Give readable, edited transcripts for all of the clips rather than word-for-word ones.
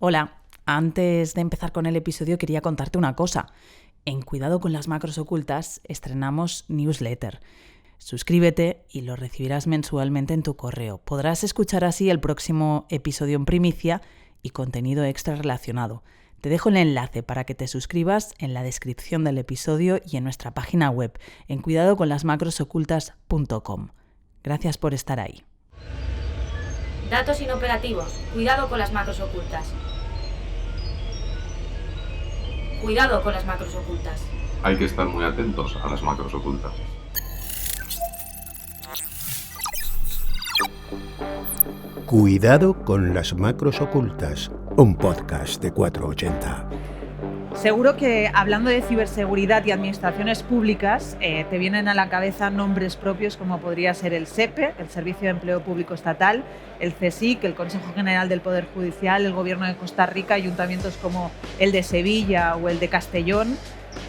Hola, antes de empezar con el episodio quería contarte una cosa. En Cuidado con las macros ocultas estrenamos newsletter. Suscríbete y lo recibirás mensualmente en tu correo. Podrás escuchar así el próximo episodio en primicia y contenido extra relacionado. Te dejo el enlace para que te suscribas en la descripción del episodio y en nuestra página web en cuidadoconlasmacrosocultas.com. Gracias por estar ahí. Datos inoperativos. Cuidado con las macros ocultas. Cuidado con las macros ocultas. Hay que estar muy atentos a las macros ocultas. Cuidado con las macros ocultas, un podcast de 480. Seguro que hablando de ciberseguridad y administraciones públicas, te vienen a la cabeza nombres propios como podría ser el SEPE, el Servicio de Empleo Público Estatal, el CSIC, el Consejo General del Poder Judicial, el Gobierno de Costa Rica, ayuntamientos como el de Sevilla o el de Castellón,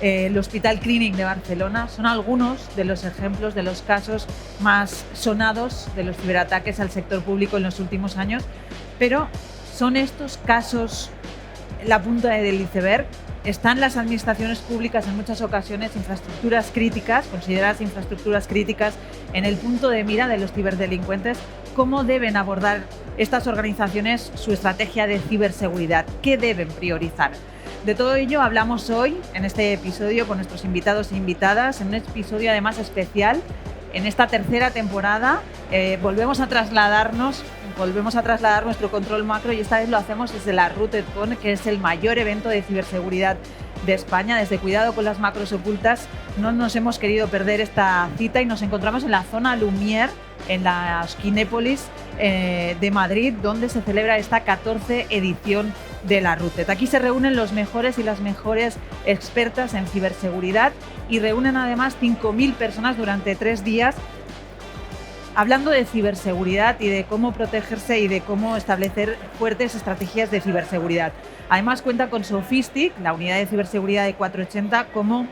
el Hospital Clínic de Barcelona. Son algunos de los ejemplos de los casos más sonados de los ciberataques al sector público en los últimos años, pero ¿son estos casos la punta del iceberg? ¿Están las administraciones públicas en muchas ocasiones infraestructuras críticas, consideradas infraestructuras críticas, en el punto de mira de los ciberdelincuentes? ¿Cómo deben abordar estas organizaciones su estrategia de ciberseguridad? ¿Qué deben priorizar? De todo ello hablamos hoy en este episodio con nuestros invitados e invitadas, en un episodio además especial. En esta tercera temporada volvemos a trasladar nuestro control macro y esta vez lo hacemos desde la RootedCon, que es el mayor evento de ciberseguridad de España. Desde Cuidado con las macros ocultas no nos hemos querido perder esta cita y nos encontramos en la zona Lumière, en la Skinépolis de Madrid, donde se celebra esta 14 edición de la RootedCon. Aquí se reúnen los mejores y las mejores expertas en ciberseguridad y reúnen además 5.000 personas durante 3 días hablando de ciberseguridad y de cómo protegerse y de cómo establecer fuertes estrategias de ciberseguridad. Además cuenta con Sofistic, la unidad de ciberseguridad de 480, como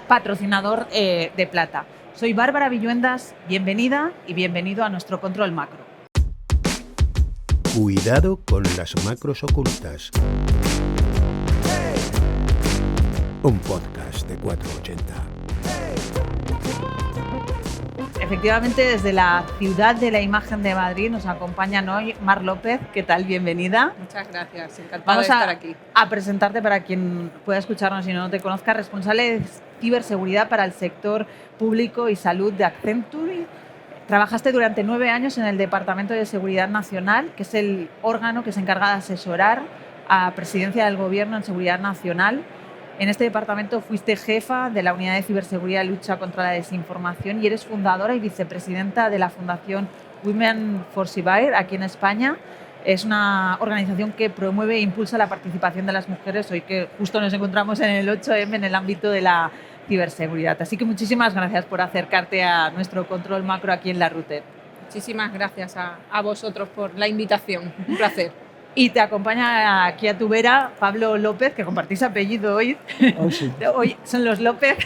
patrocinador de plata. Soy Bárbara Villuendas, bienvenida y bienvenido a nuestro Control Macro. Cuidado con las macros ocultas, un podcast de 480. Efectivamente, desde la ciudad de la imagen de Madrid nos acompañan hoy Mar López. ¿Qué tal? Bienvenida. Muchas gracias, encantada de estar aquí. A presentarte para quien pueda escucharnos y no te conozca, responsable de ciberseguridad para el sector público y salud de Accenture. Trabajaste durante 9 años en el Departamento de Seguridad Nacional, que es el órgano que se encarga de asesorar a Presidencia del Gobierno en Seguridad Nacional. En este departamento fuiste jefa de la Unidad de Ciberseguridad y Lucha contra la Desinformación y eres fundadora y vicepresidenta de la Fundación Women for Cyber aquí en España. Es una organización que promueve e impulsa la participación de las mujeres, hoy que justo nos encontramos en el 8M en el ámbito de la ciberseguridad. Así que muchísimas gracias por acercarte a nuestro control macro aquí en la RootedCon. Muchísimas gracias a vosotros por la invitación, un placer. Y te acompaña aquí a tu vera Pablo López, que compartís apellido hoy. Sí. Hoy son los López,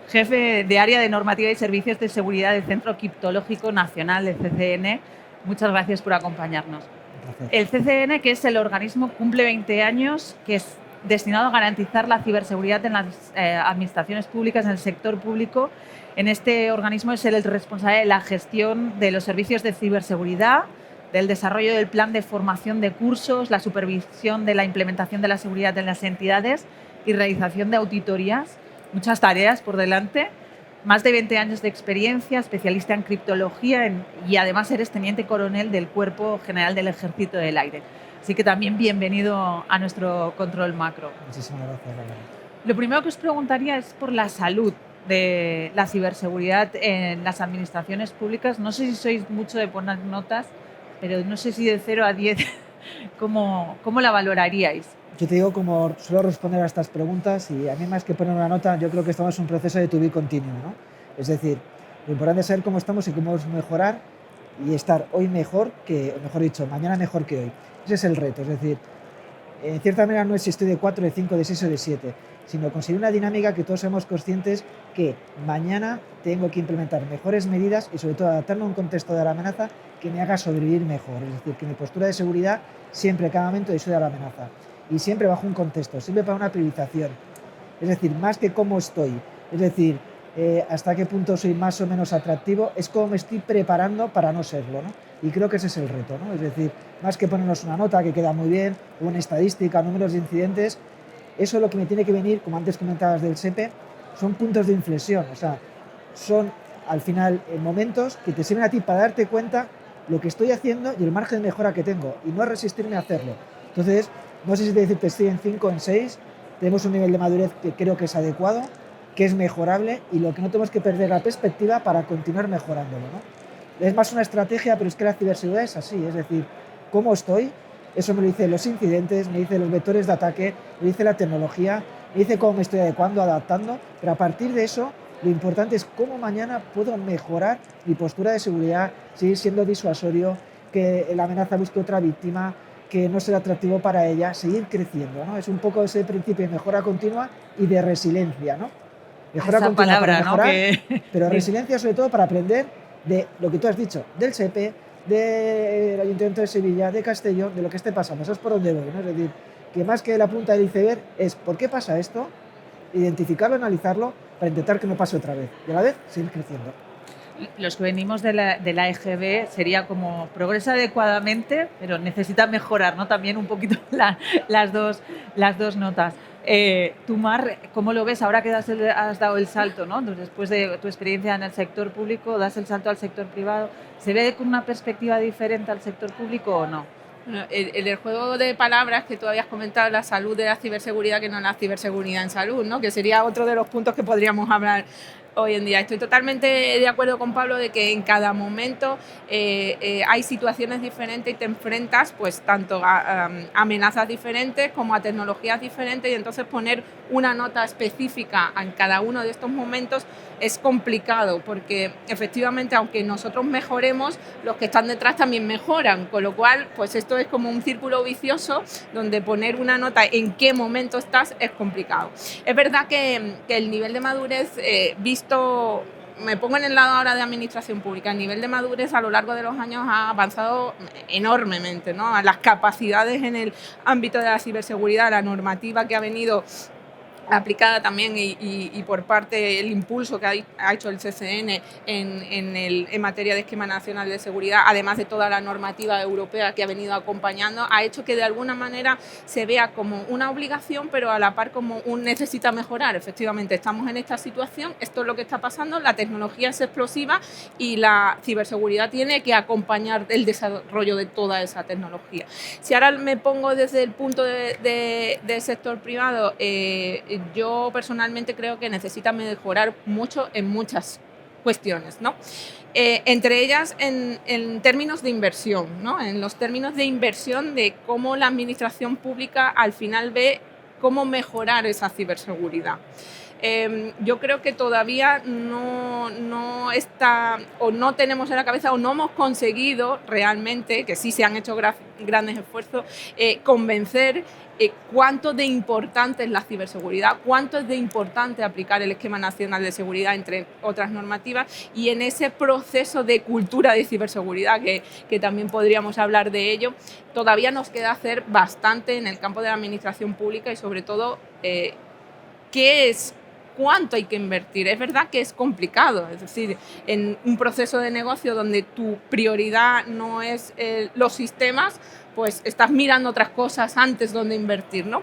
jefe de área de normativa y servicios de seguridad del Centro Criptológico Nacional, el CCN. Muchas gracias por acompañarnos. Gracias. El CCN, que es el organismo, cumple 20 años, que es destinado a garantizar la ciberseguridad en las administraciones públicas, en el sector público. En este organismo es el responsable de la gestión de los servicios de ciberseguridad, del desarrollo del plan de formación de cursos, la supervisión de la implementación de la seguridad en las entidades y realización de auditorías. Muchas tareas por delante. Más de 20 años de experiencia, especialista en criptología y además eres teniente coronel del Cuerpo General del Ejército del Aire. Así que también bienvenido a nuestro control macro. Muchísimas gracias, Bárbara. Lo primero que os preguntaría es por la salud de la ciberseguridad en las administraciones públicas. No sé si sois mucho de poner notas, pero no sé si de 0 a 10, ¿cómo la valoraríais? Yo te digo, como suelo responder a estas preguntas, y a mí más que poner una nota, yo creo que estamos en un proceso de to be continuo, ¿no? Es decir, lo importante es saber cómo estamos y cómo mejorar y estar hoy mejor que, o mejor dicho, mañana mejor que hoy. Ese es el reto, es decir, en cierta manera no es si estoy de 4, de 5, de 6 o de 7, sino conseguir una dinámica que todos seamos conscientes que mañana tengo que implementar mejores medidas y sobre todo adaptarme a un contexto de la amenaza que me haga sobrevivir mejor. Es decir, que mi postura de seguridad siempre, a cada momento, disuada la amenaza. Y siempre bajo un contexto, siempre para una priorización. Es decir, más que cómo estoy. Es decir, hasta qué punto soy más o menos atractivo, es cómo me estoy preparando para no serlo, ¿no? Y creo que ese es el reto, ¿no? Es decir, más que ponernos una nota que queda muy bien, o una estadística, números de incidentes, eso es lo que me tiene que venir, como antes comentabas del SEPE, son puntos de inflexión, o sea, son al final momentos que te sirven a ti para darte cuenta lo que estoy haciendo y el margen de mejora que tengo, y no resistirme a hacerlo. Entonces, no sé si te decirte estoy en 5 o en 6, tenemos un nivel de madurez que creo que es adecuado, que es mejorable, y lo que no tenemos que perder la perspectiva para continuar mejorándolo, ¿no? Es más una estrategia, pero es que la ciberseguridad es así, es decir, ¿cómo estoy? Eso me lo dice los incidentes, me dice los vectores de ataque, me dice la tecnología, me dice cómo me estoy adecuando, adaptando, pero a partir de eso, lo importante es cómo mañana puedo mejorar mi postura de seguridad, seguir siendo disuasorio, que la amenaza busque otra víctima, que no sea atractivo para ella, seguir creciendo, ¿no? Es un poco ese principio de mejora continua y de resiliencia, ¿no? Mejora Esa continua palabra, para mejorar, ¿no? pero resiliencia sobre todo para aprender de lo que tú has dicho, del SEPE, del Ayuntamiento de Sevilla, de Castellón, de lo que esté pasando. Eso es por donde voy, ¿no? Es decir, que más que la punta del iceberg es ¿por qué pasa esto? Identificarlo, analizarlo, para intentar que no pase otra vez. Y a la vez, seguir creciendo. Los que venimos de la EGB sería como progresa adecuadamente, pero necesita mejorar, ¿no? También un poquito las dos notas. Tú, Mar, ¿cómo lo ves ahora que has dado el salto, ¿no? Después de tu experiencia en el sector público, das el salto al sector privado? ¿Se ve con una perspectiva diferente al sector público o no? En el juego de palabras que tú habías comentado, la salud de la ciberseguridad, que no la ciberseguridad en salud, ¿no? Que sería otro de los puntos que podríamos hablar hoy en día. Estoy totalmente de acuerdo con Pablo de que en cada momento hay situaciones diferentes y te enfrentas pues tanto a amenazas diferentes como a tecnologías diferentes, y entonces poner una nota específica en cada uno de estos momentos es complicado, porque efectivamente aunque nosotros mejoremos, los que están detrás también mejoran, con lo cual pues esto es como un círculo vicioso donde poner una nota en qué momento estás es complicado. Es verdad que el nivel de madurez visto, me pongo en el lado ahora de administración pública, el nivel de madurez a lo largo de los años ha avanzado enormemente, ¿no? Las capacidades en el ámbito de la ciberseguridad, la normativa que ha venido aplicada también y por parte del impulso que ha hecho el CCN en materia de esquema nacional de seguridad, además de toda la normativa europea que ha venido acompañando, ha hecho que de alguna manera se vea como una obligación, pero a la par como un necesita mejorar. Efectivamente, estamos en esta situación, esto es lo que está pasando, la tecnología es explosiva y la ciberseguridad tiene que acompañar el desarrollo de toda esa tecnología. Si ahora me pongo desde el punto del sector privado, yo personalmente creo que necesita mejorar mucho en muchas cuestiones, ¿no? Entre ellas en términos de inversión, ¿no? En los términos de inversión de cómo la administración pública al final ve cómo mejorar esa ciberseguridad. Yo creo que todavía no está, o no tenemos en la cabeza, o no hemos conseguido realmente, que sí se han hecho grandes esfuerzos, convencer cuánto de importante es la ciberseguridad, cuánto es de importante aplicar el Esquema Nacional de Seguridad, entre otras normativas, y en ese proceso de cultura de ciberseguridad, que también podríamos hablar de ello, todavía nos queda hacer bastante en el campo de la administración pública y sobre todo cuánto hay que invertir. Es verdad que es complicado, es decir, en un proceso de negocio donde tu prioridad no es los sistemas, pues estás mirando otras cosas antes donde invertir, ¿no?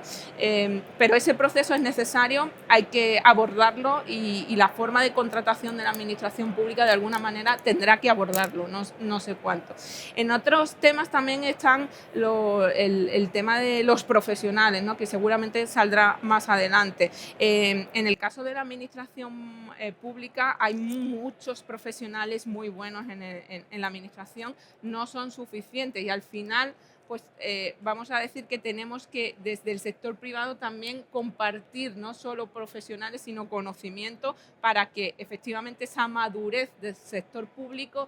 Pero ese proceso es necesario, hay que abordarlo y la forma de contratación de la administración pública de alguna manera tendrá que abordarlo, no sé cuánto. En otros temas también están el tema de los profesionales, ¿no? Que seguramente saldrá más adelante. En el caso de la administración pública hay muchos profesionales muy buenos en la administración, no son suficientes y al final pues vamos a decir que tenemos que desde el sector privado también compartir no solo profesionales sino conocimiento para que efectivamente esa madurez del sector público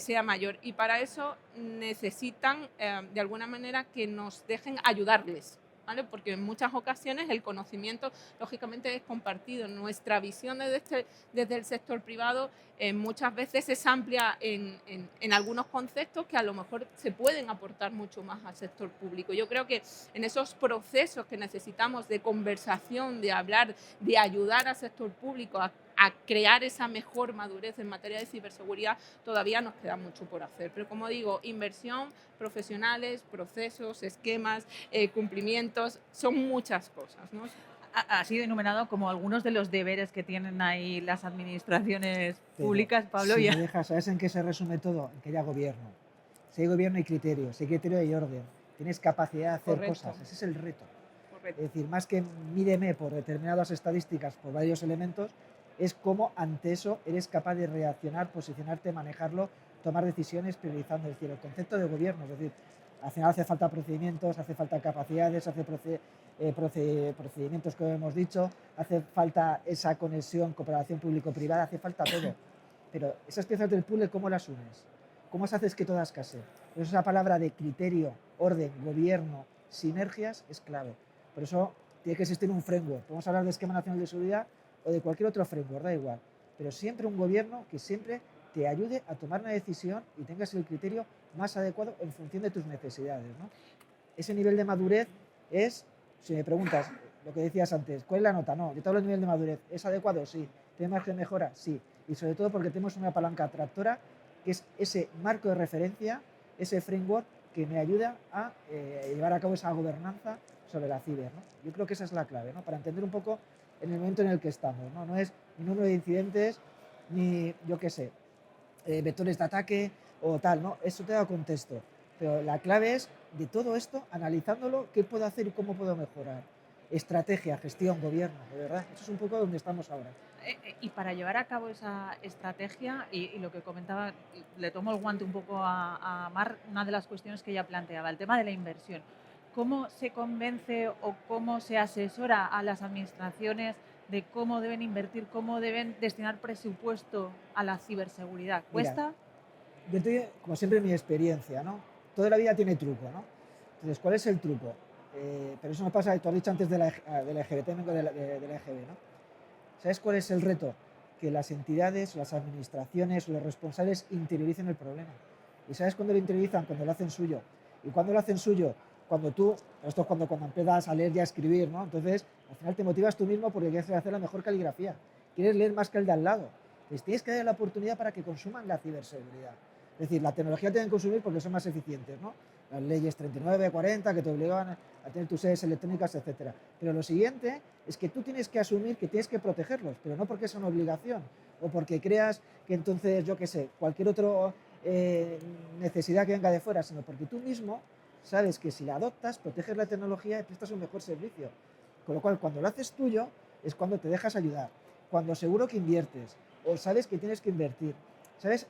sea mayor, y para eso necesitan de alguna manera que nos dejen ayudarles ¿vale? Porque en muchas ocasiones el conocimiento, lógicamente, es compartido. Nuestra visión desde el sector privado muchas veces es amplia en algunos conceptos que a lo mejor se pueden aportar mucho más al sector público. Yo creo que en esos procesos que necesitamos de conversación, de hablar, de ayudar al sector público a crear esa mejor madurez en materia de ciberseguridad, todavía nos queda mucho por hacer. Pero como digo, inversión, profesionales, procesos, esquemas, cumplimientos, son muchas cosas, ¿no? Ha sido enumerado como algunos de los deberes que tienen ahí las administraciones públicas, Pablo. Si me dejas, ¿sabes en qué se resume todo? En que haya gobierno. Si hay gobierno hay criterio, si hay criterio hay orden. Tienes capacidad de hacer cosas, ese es el reto. Es decir, más que mídeme por determinadas estadísticas, por varios elementos, es cómo ante eso eres capaz de reaccionar, posicionarte, manejarlo, tomar decisiones, priorizando. Es decir, el concepto de gobierno, es decir, al final hace falta procedimientos, hace falta capacidades, hace procedimientos, como hemos dicho, hace falta esa conexión, cooperación público-privada, hace falta todo. Pero esas piezas del puzzle, ¿cómo las unes? ¿Cómo haces que todas casen? Por eso esa palabra de criterio, orden, gobierno, sinergias es clave. Por eso tiene que existir un framework. Podemos hablar de esquema nacional de seguridad o de cualquier otro framework, da igual. Pero siempre un gobierno que siempre te ayude a tomar una decisión y tengas el criterio más adecuado en función de tus necesidades, ¿no? Ese nivel de madurez es, si me preguntas lo que decías antes, ¿cuál es la nota? No, yo te hablo del nivel de madurez. ¿Es adecuado? Sí. ¿Tiene margen de mejora? Sí. Y sobre todo porque tenemos una palanca atractora que es ese marco de referencia, ese framework que me ayuda a llevar a cabo esa gobernanza sobre la ciber, ¿no? Yo creo que esa es la clave, ¿no? Para entender un poco en el momento en el que estamos, ¿no? No es ni número de incidentes, ni, yo qué sé, vectores de ataque o tal, ¿no? Eso te da contexto. Pero la clave es, de todo esto, analizándolo, qué puedo hacer y cómo puedo mejorar. Estrategia, gestión, gobierno, de verdad. Eso es un poco donde estamos ahora. Y para llevar a cabo esa estrategia, y lo que comentaba, le tomo el guante un poco a Mar, una de las cuestiones que ella planteaba, el tema de la inversión. ¿Cómo se convence o cómo se asesora a las administraciones de cómo deben invertir, cómo deben destinar presupuesto a la ciberseguridad? ¿Cuesta? Mira, yo te, como siempre, mi experiencia, ¿no? Toda la vida tiene truco, ¿no? Entonces, ¿cuál es el truco? Pero eso nos pasa, tú has dicho antes de la EGB, tengo de la EGB, ¿no? ¿Sabes cuál es el reto? Que las entidades, las administraciones o los responsables interioricen el problema. ¿Y sabes cuándo lo interiorizan? Cuando lo hacen suyo. ¿Y cuándo lo hacen suyo? Cuando tú, esto es cuando empiezas a leer y a escribir, ¿no? Entonces, al final te motivas tú mismo porque quieres hacer la mejor caligrafía. Quieres leer más que el de al lado. Entonces, tienes que darle la oportunidad para que consuman la ciberseguridad. Es decir, la tecnología tienen que consumir porque son más eficientes, ¿no? Las leyes 39, 40, que te obligaban a tener tus sedes electrónicas, etc. Pero lo siguiente es que tú tienes que asumir que tienes que protegerlos, pero no porque es una obligación o porque creas que entonces, yo qué sé, cualquier otra necesidad que venga de fuera, sino porque tú mismo sabes que si la adoptas, proteges la tecnología y prestas un mejor servicio. Con lo cual, cuando lo haces tuyo, es cuando te dejas ayudar, cuando seguro que inviertes o sabes que tienes que invertir. ¿Sabes?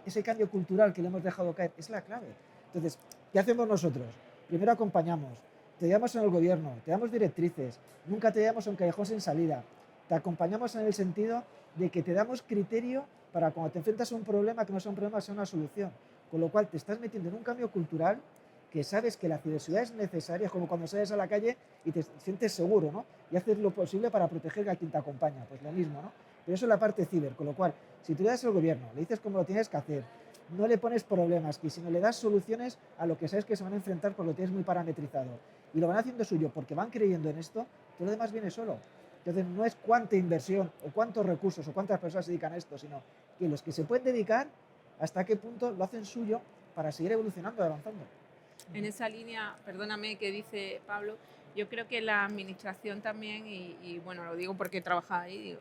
Ese cambio cultural que le hemos dejado caer es la clave. Entonces, ¿qué hacemos nosotros? Primero acompañamos, te llevamos en el gobierno, te damos directrices, nunca te llevamos a un callejón sin salida, te acompañamos en el sentido de que te damos criterio para cuando te enfrentas a un problema, que no sea un problema, sea una solución. Con lo cual te estás metiendo en un cambio cultural que sabes que la ciberseguridad es necesaria, es como cuando sales a la calle y te sientes seguro, ¿no? Y haces lo posible para proteger a quien te acompaña, pues lo mismo, ¿no? Pero eso es la parte ciber, con lo cual, si tú le das al gobierno, le dices cómo lo tienes que hacer, no le pones problemas, sino le das soluciones a lo que sabes que se van a enfrentar porque lo tienes muy parametrizado. Y lo van haciendo suyo porque van creyendo en esto, todo lo demás viene solo. Entonces, no es cuánta inversión o cuántos recursos o cuántas personas se dedican a esto, sino que los que se pueden dedicar, hasta qué punto lo hacen suyo para seguir evolucionando y avanzando. En esa línea, perdóname, que dice Pablo, yo creo que la administración también, y bueno, lo digo porque he trabajado ahí, digo,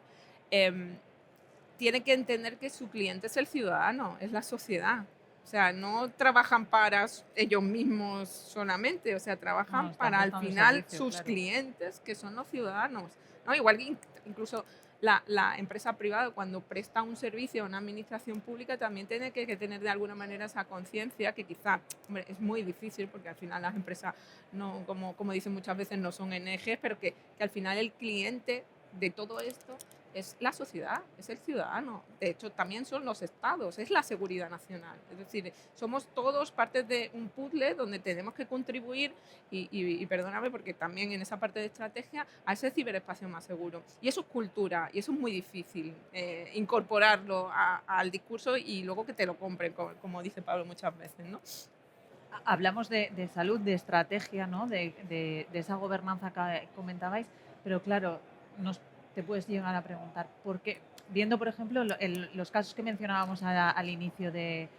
tiene que entender que su cliente es el ciudadano, es la sociedad. O sea, no trabajan para ellos mismos solamente, o sea, trabajan para al final servicio, sus clientes, que son los ciudadanos, ¿no? Igual que incluso la empresa privada, cuando presta un servicio a una administración pública, también tiene que tener de alguna manera esa conciencia, que quizá, hombre, es muy difícil porque al final las empresas, no, como dicen muchas veces, no son ONGs, pero que al final el cliente de todo esto es la sociedad, es el ciudadano. De hecho, también son los estados, es la seguridad nacional. Es decir, somos todos partes de un puzzle donde tenemos que contribuir, y perdóname porque también en esa parte de estrategia, a ese ciberespacio más seguro. Y eso es cultura, y eso es muy difícil, incorporarlo al discurso y luego que te lo compren, como dice Pablo muchas veces, ¿no? Hablamos de salud, de estrategia, ¿no? de esa gobernanza que comentabais, pero claro, te puedes llegar a preguntar, ¿por qué? Viendo, por ejemplo, los casos que mencionábamos al inicio del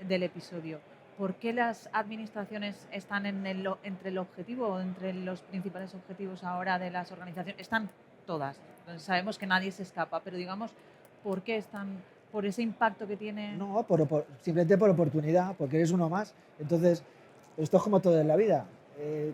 episodio, ¿por qué las administraciones están entre el objetivo o entre los principales objetivos ahora de las organizaciones? Están todas, entonces sabemos que nadie se escapa, pero digamos, ¿por qué están? ¿Por ese impacto que tiene? No, simplemente por oportunidad, porque eres uno más. Entonces, esto es como todo en la vida.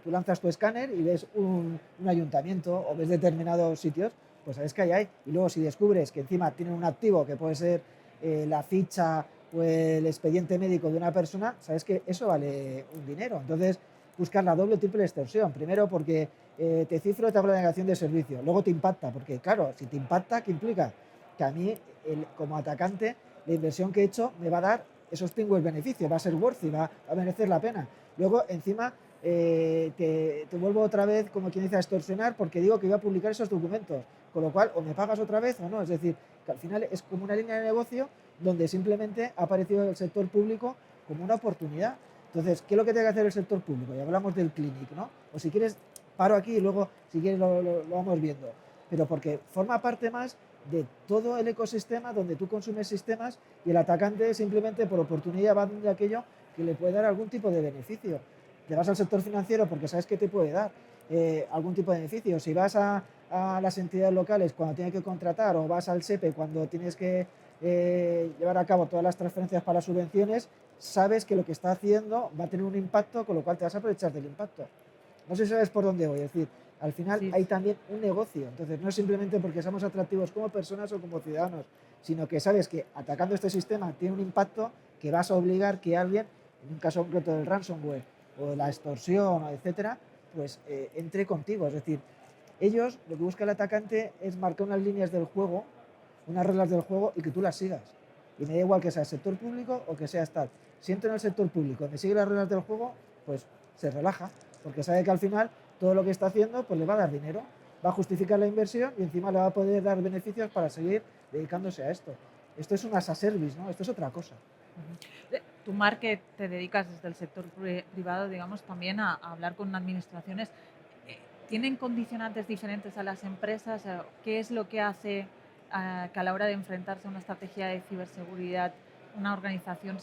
Tú lanzas tu escáner y ves un ayuntamiento o ves determinados sitios, pues sabes que hay. Y luego si descubres que encima tienen un activo que puede ser la ficha o el expediente médico de una persona, sabes que eso vale un dinero. Entonces, buscar la doble o triple extorsión. Primero porque te cifro y te hablo de negación de servicio. Luego te impacta, porque claro, si te impacta, ¿qué implica? Que a mí, como atacante, la inversión que he hecho me va a dar esos pingües beneficios, va a ser worthy, va a merecer la pena. Luego, encima, te vuelvo otra vez, como quien dice, a extorsionar porque digo que voy a publicar esos documentos, con lo cual o me pagas otra vez o no. Es decir, que al final es como una línea de negocio donde simplemente ha aparecido el sector público como una oportunidad. Entonces, ¿qué es lo que tiene que hacer el sector público? Ya hablamos del clinic, ¿no? O si quieres, paro aquí y luego, si quieres, lo vamos viendo. Pero porque forma parte más de todo el ecosistema donde tú consumes sistemas y el atacante simplemente por oportunidad va de aquello que le puede dar algún tipo de beneficio. Te vas al sector financiero porque sabes que te puede dar algún tipo de beneficio. Si vas a las entidades locales cuando tienes que contratar o vas al SEPE cuando tienes que llevar a cabo todas las transferencias para subvenciones, sabes que lo que está haciendo va a tener un impacto, con lo cual te vas a aprovechar del impacto. No sé si sabes por dónde voy, es decir, al final sí, hay también un negocio. Entonces, no es simplemente porque seamos atractivos como personas o como ciudadanos, sino que sabes que atacando este sistema tiene un impacto que vas a obligar que alguien, en un caso concreto del ransomware o de la extorsión, etcétera, pues entre contigo. Es decir, ellos, lo que busca el atacante es marcar unas líneas del juego, unas reglas del juego y que tú las sigas. Y me da igual que sea el sector público o que sea tal. Si entro en el sector público, me sigue las reglas del juego, pues se relaja, porque sabe que al final todo lo que está haciendo pues le va a dar dinero, va a justificar la inversión y encima le va a poder dar beneficios para seguir dedicándose a esto. Esto es un as a service, ¿no? Esto es otra cosa. Tú, Marc, que te dedicas desde el sector privado, digamos, también a hablar con administraciones, ¿tienen condicionantes diferentes a las empresas? ¿Qué es lo que hace que a la hora de enfrentarse a una estrategia de ciberseguridad una organización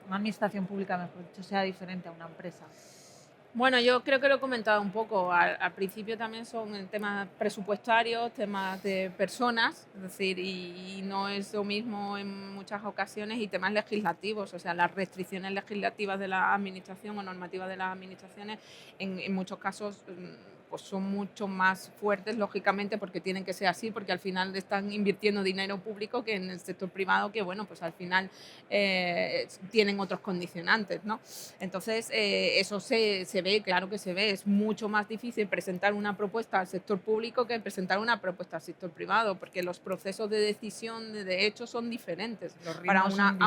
una administración pública, mejor dicho, sea diferente a una empresa? Bueno, yo creo que lo he comentado un poco. Al principio también son temas presupuestarios, temas de personas, es decir, y no es lo mismo en muchas ocasiones, y temas legislativos, o sea, las restricciones legislativas de la administración o normativas de las administraciones en muchos casos pues son mucho más fuertes, lógicamente, porque tienen que ser así, porque al final están invirtiendo dinero público que en el sector privado, que bueno, pues al final tienen otros condicionantes, ¿no? Entonces, eso se ve, claro que se ve. Es mucho más difícil presentar una propuesta al sector público que presentar una propuesta al sector privado, porque los procesos de decisión, de hecho, son diferentes para una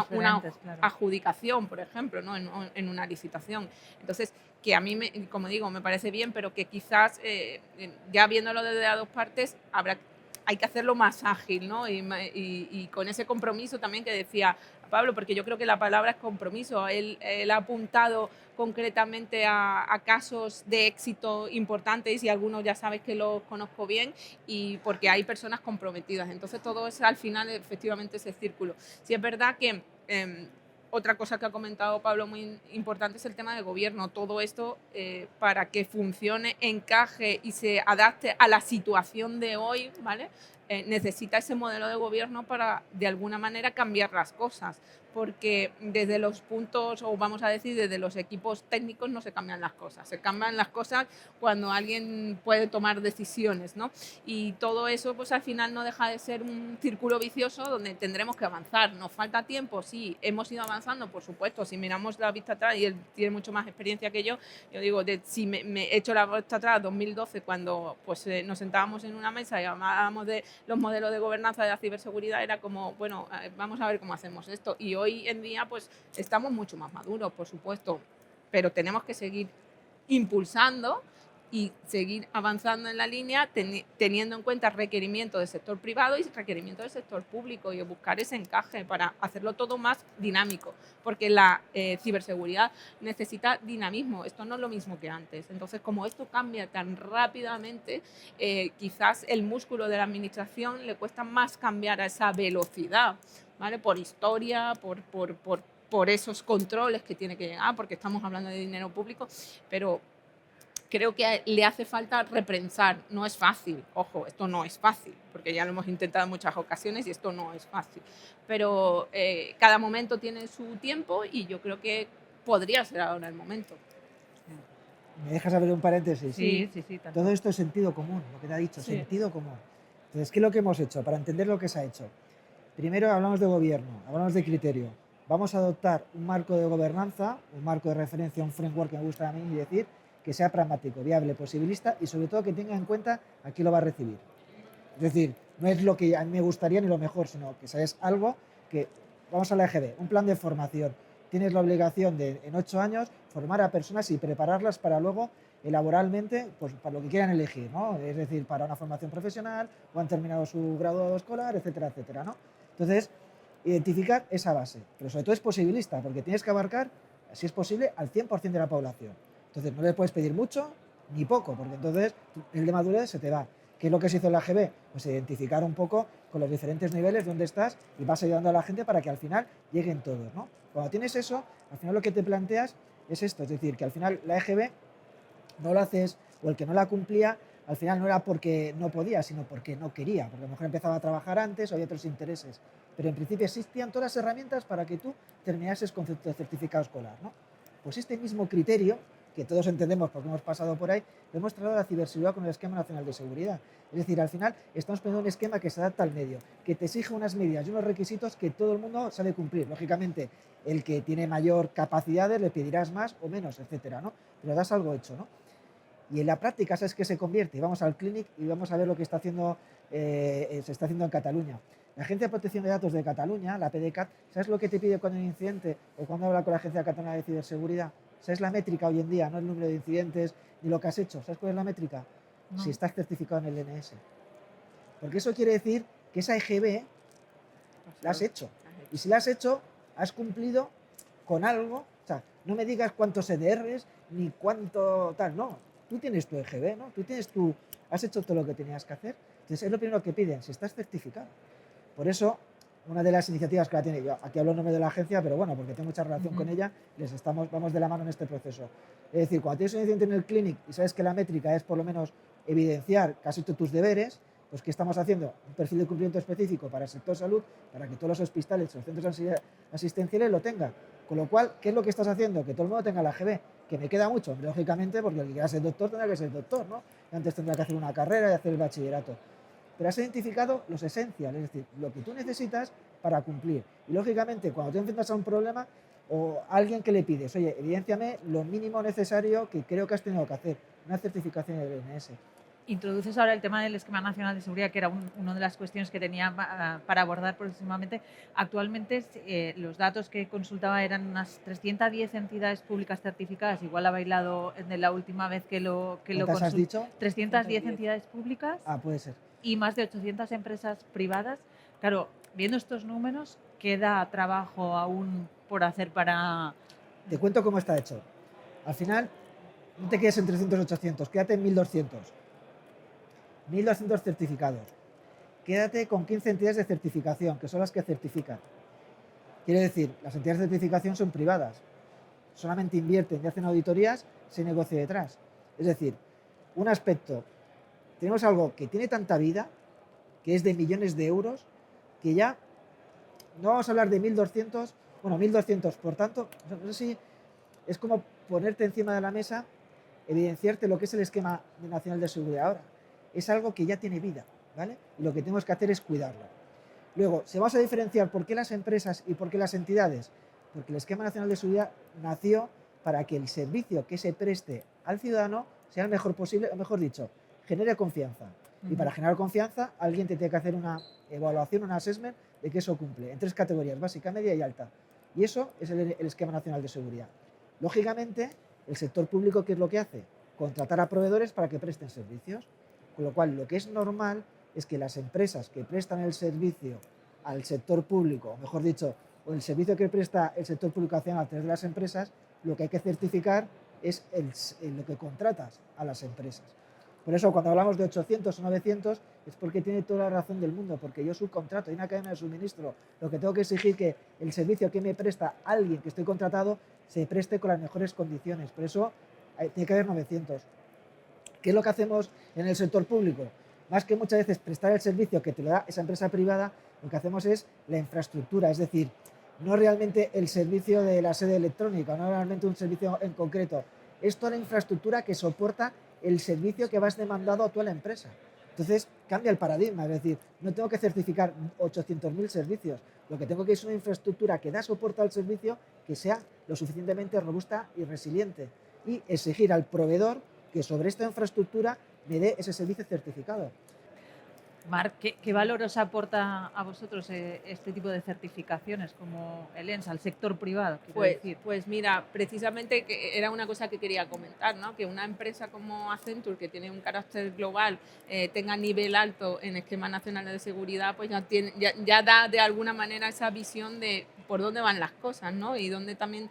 adjudicación, por ejemplo, ¿no? En una licitación. Entonces, que a mí, como digo, me parece bien, pero que quizás, ya viéndolo desde las dos partes, hay que hacerlo más ágil, ¿no? Y con ese compromiso también que decía Pablo, porque yo creo que la palabra es compromiso. Él ha apuntado concretamente a casos de éxito importantes, y algunos ya sabes que los conozco bien, y porque hay personas comprometidas. Entonces todo es al final efectivamente ese círculo. Sí es verdad que otra cosa que ha comentado Pablo muy importante es el tema del gobierno. Todo esto, para que funcione, encaje y se adapte a la situación de hoy, ¿vale? Necesita ese modelo de gobierno para, de alguna manera, cambiar las cosas, porque desde los puntos, o vamos a decir, desde los equipos técnicos no se cambian las cosas. Se cambian las cosas cuando alguien puede tomar decisiones, ¿no? Y todo eso, pues al final no deja de ser un círculo vicioso donde tendremos que avanzar. Nos falta tiempo, sí, hemos ido avanzando, por supuesto. Si miramos la vista atrás, y él tiene mucho más experiencia que yo digo, si me he hecho la vista atrás, 2012, cuando pues, nos sentábamos en una mesa y hablábamos de los modelos de gobernanza de la ciberseguridad era como, bueno, vamos a ver cómo hacemos esto. Y hoy en día pues estamos mucho más maduros, por supuesto, pero tenemos que seguir impulsando y seguir avanzando en la línea teniendo en cuenta requerimientos del sector privado y requerimientos del sector público y buscar ese encaje para hacerlo todo más dinámico, porque la ciberseguridad necesita dinamismo, esto no es lo mismo que antes. Entonces, como esto cambia tan rápidamente, quizás el músculo de la administración le cuesta más cambiar a esa velocidad, ¿vale? Por historia, por esos controles que tiene que llegar, porque estamos hablando de dinero público, pero creo que le hace falta repensar. No es fácil, ojo, esto no es fácil, porque ya lo hemos intentado en muchas ocasiones y esto no es fácil. Pero cada momento tiene su tiempo y yo creo que podría ser ahora el momento. ¿Me dejas abrir un paréntesis? Sí. Todo esto es sentido común, lo que te ha dicho, Sí. sentido común. Entonces, ¿qué es lo que hemos hecho para entender lo que se ha hecho? Primero hablamos de gobierno, hablamos de criterio. Vamos a adoptar un marco de gobernanza, un marco de referencia, un framework que me gusta a mí decir, que sea pragmático, viable, posibilista y sobre todo que tenga en cuenta a quién lo va a recibir. Es decir, no es lo que a mí me gustaría ni lo mejor, sino que es algo que, vamos a la EGB, un plan de formación. Tienes la obligación de, en 8 años, formar a personas y prepararlas para luego, laboralmente, pues para lo que quieran elegir, ¿no? Es decir, para una formación profesional o han terminado su graduado escolar, etcétera, etcétera, ¿no? Entonces, identificar esa base, pero sobre todo es posibilista, porque tienes que abarcar, si es posible, al 100% de la población. Entonces no le puedes pedir mucho ni poco, porque entonces el de madurez se te va. ¿Qué es lo que se hizo en la AGB? Pues identificar un poco con los diferentes niveles dónde estás y vas ayudando a la gente para que al final lleguen todos, ¿no? Cuando tienes eso, al final lo que te planteas es esto, es decir, que al final la EGB no lo haces, o el que no la cumplía, al final no era porque no podía, sino porque no quería, porque a lo mejor empezaba a trabajar antes o había otros intereses. Pero en principio existían todas las herramientas para que tú terminases con tu certificado escolar, ¿no? Pues este mismo criterio, que todos entendemos porque hemos pasado por ahí, lo hemos trasladado a la ciberseguridad con el Esquema Nacional de Seguridad. Es decir, al final estamos poniendo un esquema que se adapta al medio, que te exige unas medidas y unos requisitos que todo el mundo sabe cumplir. Lógicamente, el que tiene mayor capacidades le pedirás más o menos, etcétera, ¿no? Pero das algo hecho, ¿no? Y en la práctica, ¿sabes qué se convierte? Y vamos al Clinic y vamos a ver lo que está haciendo, se está haciendo en Cataluña. La Agencia de Protección de Datos de Cataluña, la PDCAT, ¿sabes lo que te pide cuando hay un incidente o cuando habla con la Agencia Catalana de Ciberseguridad? ¿Sabes la métrica hoy en día? No el número de incidentes ni lo que has hecho. ¿Sabes cuál es la métrica? No. Si estás certificado en el NS. Porque eso quiere decir que esa EGB la has hecho. Y si la has hecho, has cumplido con algo. O sea, no me digas cuántos EDRs ni cuánto tal, no. Tú tienes tu EGB, ¿no? Has hecho todo lo que tenías que hacer. Entonces es lo primero que piden, si estás certificado. Por eso, una de las iniciativas que la tiene, yo aquí hablo en nombre de la agencia, pero bueno, porque tengo mucha relación con ella, vamos de la mano en este proceso. Es decir, cuando tienes un incidente en el Clinic y sabes que la métrica es por lo menos evidenciar que has hecho tus deberes, pues ¿qué estamos haciendo? Un perfil de cumplimiento específico para el sector salud, para que todos los hospitales, los centros asistenciales lo tengan. Con lo cual, ¿qué es lo que estás haciendo? Que todo el mundo tenga la AGB, que me queda mucho, lógicamente, porque el que quiera ser doctor tendrá que ser doctor, ¿no? Y antes tendrá que hacer una carrera y hacer el bachillerato. Pero has identificado los esenciales, es decir, lo que tú necesitas para cumplir. Y lógicamente, cuando te enfrentas a un problema o a alguien que le pides, oye, evidénciame lo mínimo necesario que creo que has tenido que hacer, una certificación del NS. Introduces ahora el tema del Esquema Nacional de Seguridad, que era una de las cuestiones que tenía para abordar próximamente. Actualmente los datos que consultaba eran unas 310 entidades públicas certificadas, igual ha bailado de la última vez que lo ¿Cuántas has dicho? 310 entidades públicas Puede ser. y más de 800 empresas privadas. Claro, viendo estos números, queda trabajo aún por hacer para... Te cuento cómo está hecho. Al final, no te quedes en 300 o 800, quédate en 1200. 1200 certificados. Quédate con 15 entidades de certificación, que son las que certifican. Quiere decir, las entidades de certificación son privadas. Solamente invierten y hacen auditorías sin negocio detrás. Es decir, un aspecto, tenemos algo que tiene tanta vida, que es de millones de euros, que ya no vamos a hablar de 1200, bueno, 1200, por tanto, no sé si es como ponerte encima de la mesa, evidenciarte lo que es el Esquema Nacional de Seguridad ahora. Es algo que ya tiene vida, ¿vale? Y lo que tenemos que hacer es cuidarlo. Luego, se vamos a diferenciar por qué las empresas y por qué las entidades. Porque el Esquema Nacional de Seguridad nació para que el servicio que se preste al ciudadano sea el mejor posible, o mejor dicho, genere confianza. Y para generar confianza, alguien te tiene que hacer una evaluación, un assessment de que eso cumple, en 3 categorías, básica, media y alta. Y eso es el esquema nacional de seguridad. Lógicamente, el sector público, ¿qué es lo que hace? Contratar a proveedores para que presten servicios. Con lo cual, lo que es normal es que las empresas que prestan el servicio al sector público, o mejor dicho, o el servicio que presta el sector público a través de las empresas, lo que hay que certificar es lo que contratas a las empresas. Por eso, cuando hablamos de 800 o 900, es porque tiene toda la razón del mundo, porque yo subcontrato, hay una cadena de suministro. Lo que tengo que exigir que el servicio que me presta alguien que estoy contratado se preste con las mejores condiciones. Por eso tiene que haber 900. ¿Qué es lo que hacemos en el sector público? Más que muchas veces prestar el servicio que te lo da esa empresa privada, lo que hacemos es la infraestructura, es decir, no realmente el servicio de la sede electrónica, no realmente un servicio en concreto, es toda la infraestructura que soporta el servicio que vas demandado a toda la empresa. Entonces cambia el paradigma, es decir, no tengo que certificar 800.000 servicios, lo que tengo que es una infraestructura que da soporte al servicio que sea lo suficientemente robusta y resiliente y exigir al proveedor que sobre esta infraestructura me dé ese servicio certificado. Marc, ¿qué valor os aporta a vosotros este tipo de certificaciones como el ENS al sector privado? Pues mira, precisamente que era una cosa que quería comentar, ¿no? Que una empresa como Accenture, que tiene un carácter global, tenga nivel alto en esquema nacional de seguridad, pues ya da de alguna manera esa visión de por dónde van las cosas, ¿no? Y dónde también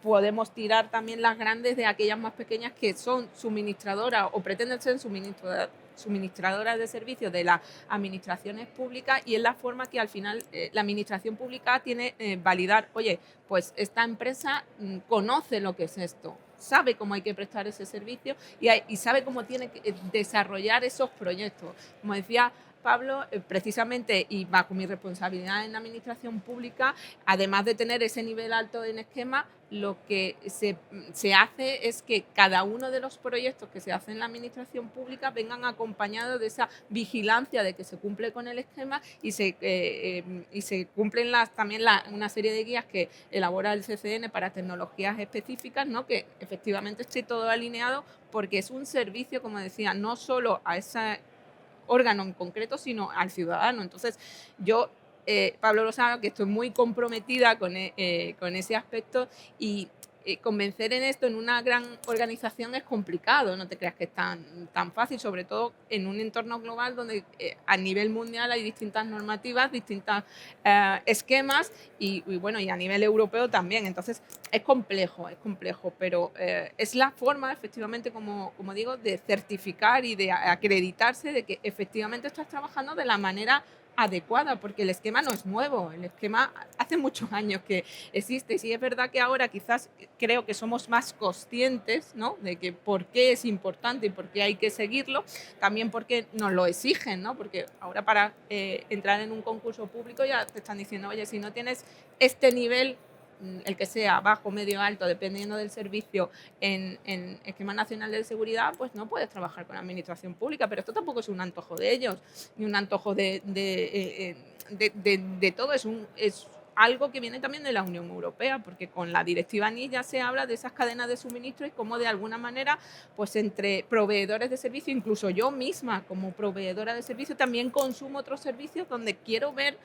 podemos tirar también las grandes de aquellas más pequeñas que son suministradoras o pretenden ser suministradoras de servicios de las administraciones públicas, y es la forma que al final la administración pública tiene validar, oye, pues esta empresa conoce lo que es esto, sabe cómo hay que prestar ese servicio y sabe cómo tiene que desarrollar esos proyectos. Como decía Pablo, precisamente, y bajo mi responsabilidad en la administración pública, además de tener ese nivel alto en esquema, lo que se hace es que cada uno de los proyectos que se hacen en la administración pública vengan acompañados de esa vigilancia de que se cumple con el esquema y se cumplen también una serie de guías que elabora el CCN para tecnologías específicas, ¿no? Que efectivamente esté todo alineado, porque es un servicio, como decía, no solo a ese órgano en concreto, sino al ciudadano. Entonces, yo, Pablo lo sabe, que estoy muy comprometida con ese aspecto, y convencer en esto en una gran organización es complicado, no te creas que es tan fácil, sobre todo en un entorno global donde a nivel mundial hay distintas normativas, distintos esquemas y a nivel europeo también. Entonces es complejo, pero es la forma, efectivamente, como digo, de certificar y de acreditarse de que efectivamente estás trabajando de la manera adecuada, porque el esquema no es nuevo, el esquema hace muchos años que existe. Sí, es verdad que ahora quizás creo que somos más conscientes, ¿no?, de que por qué es importante y por qué hay que seguirlo, también porque nos lo exigen, ¿no? Porque ahora para entrar en un concurso público ya te están diciendo, oye, si no tienes este nivel, el que sea bajo, medio, alto, dependiendo del servicio, en esquema nacional de seguridad, pues no puedes trabajar con la administración pública. Pero esto tampoco es un antojo de ellos, ni un antojo de todo, es algo que viene también de la Unión Europea, porque con la directiva NIS ya se habla de esas cadenas de suministro y cómo de alguna manera, pues entre proveedores de servicio, incluso yo misma como proveedora de servicio también consumo otros servicios donde quiero ver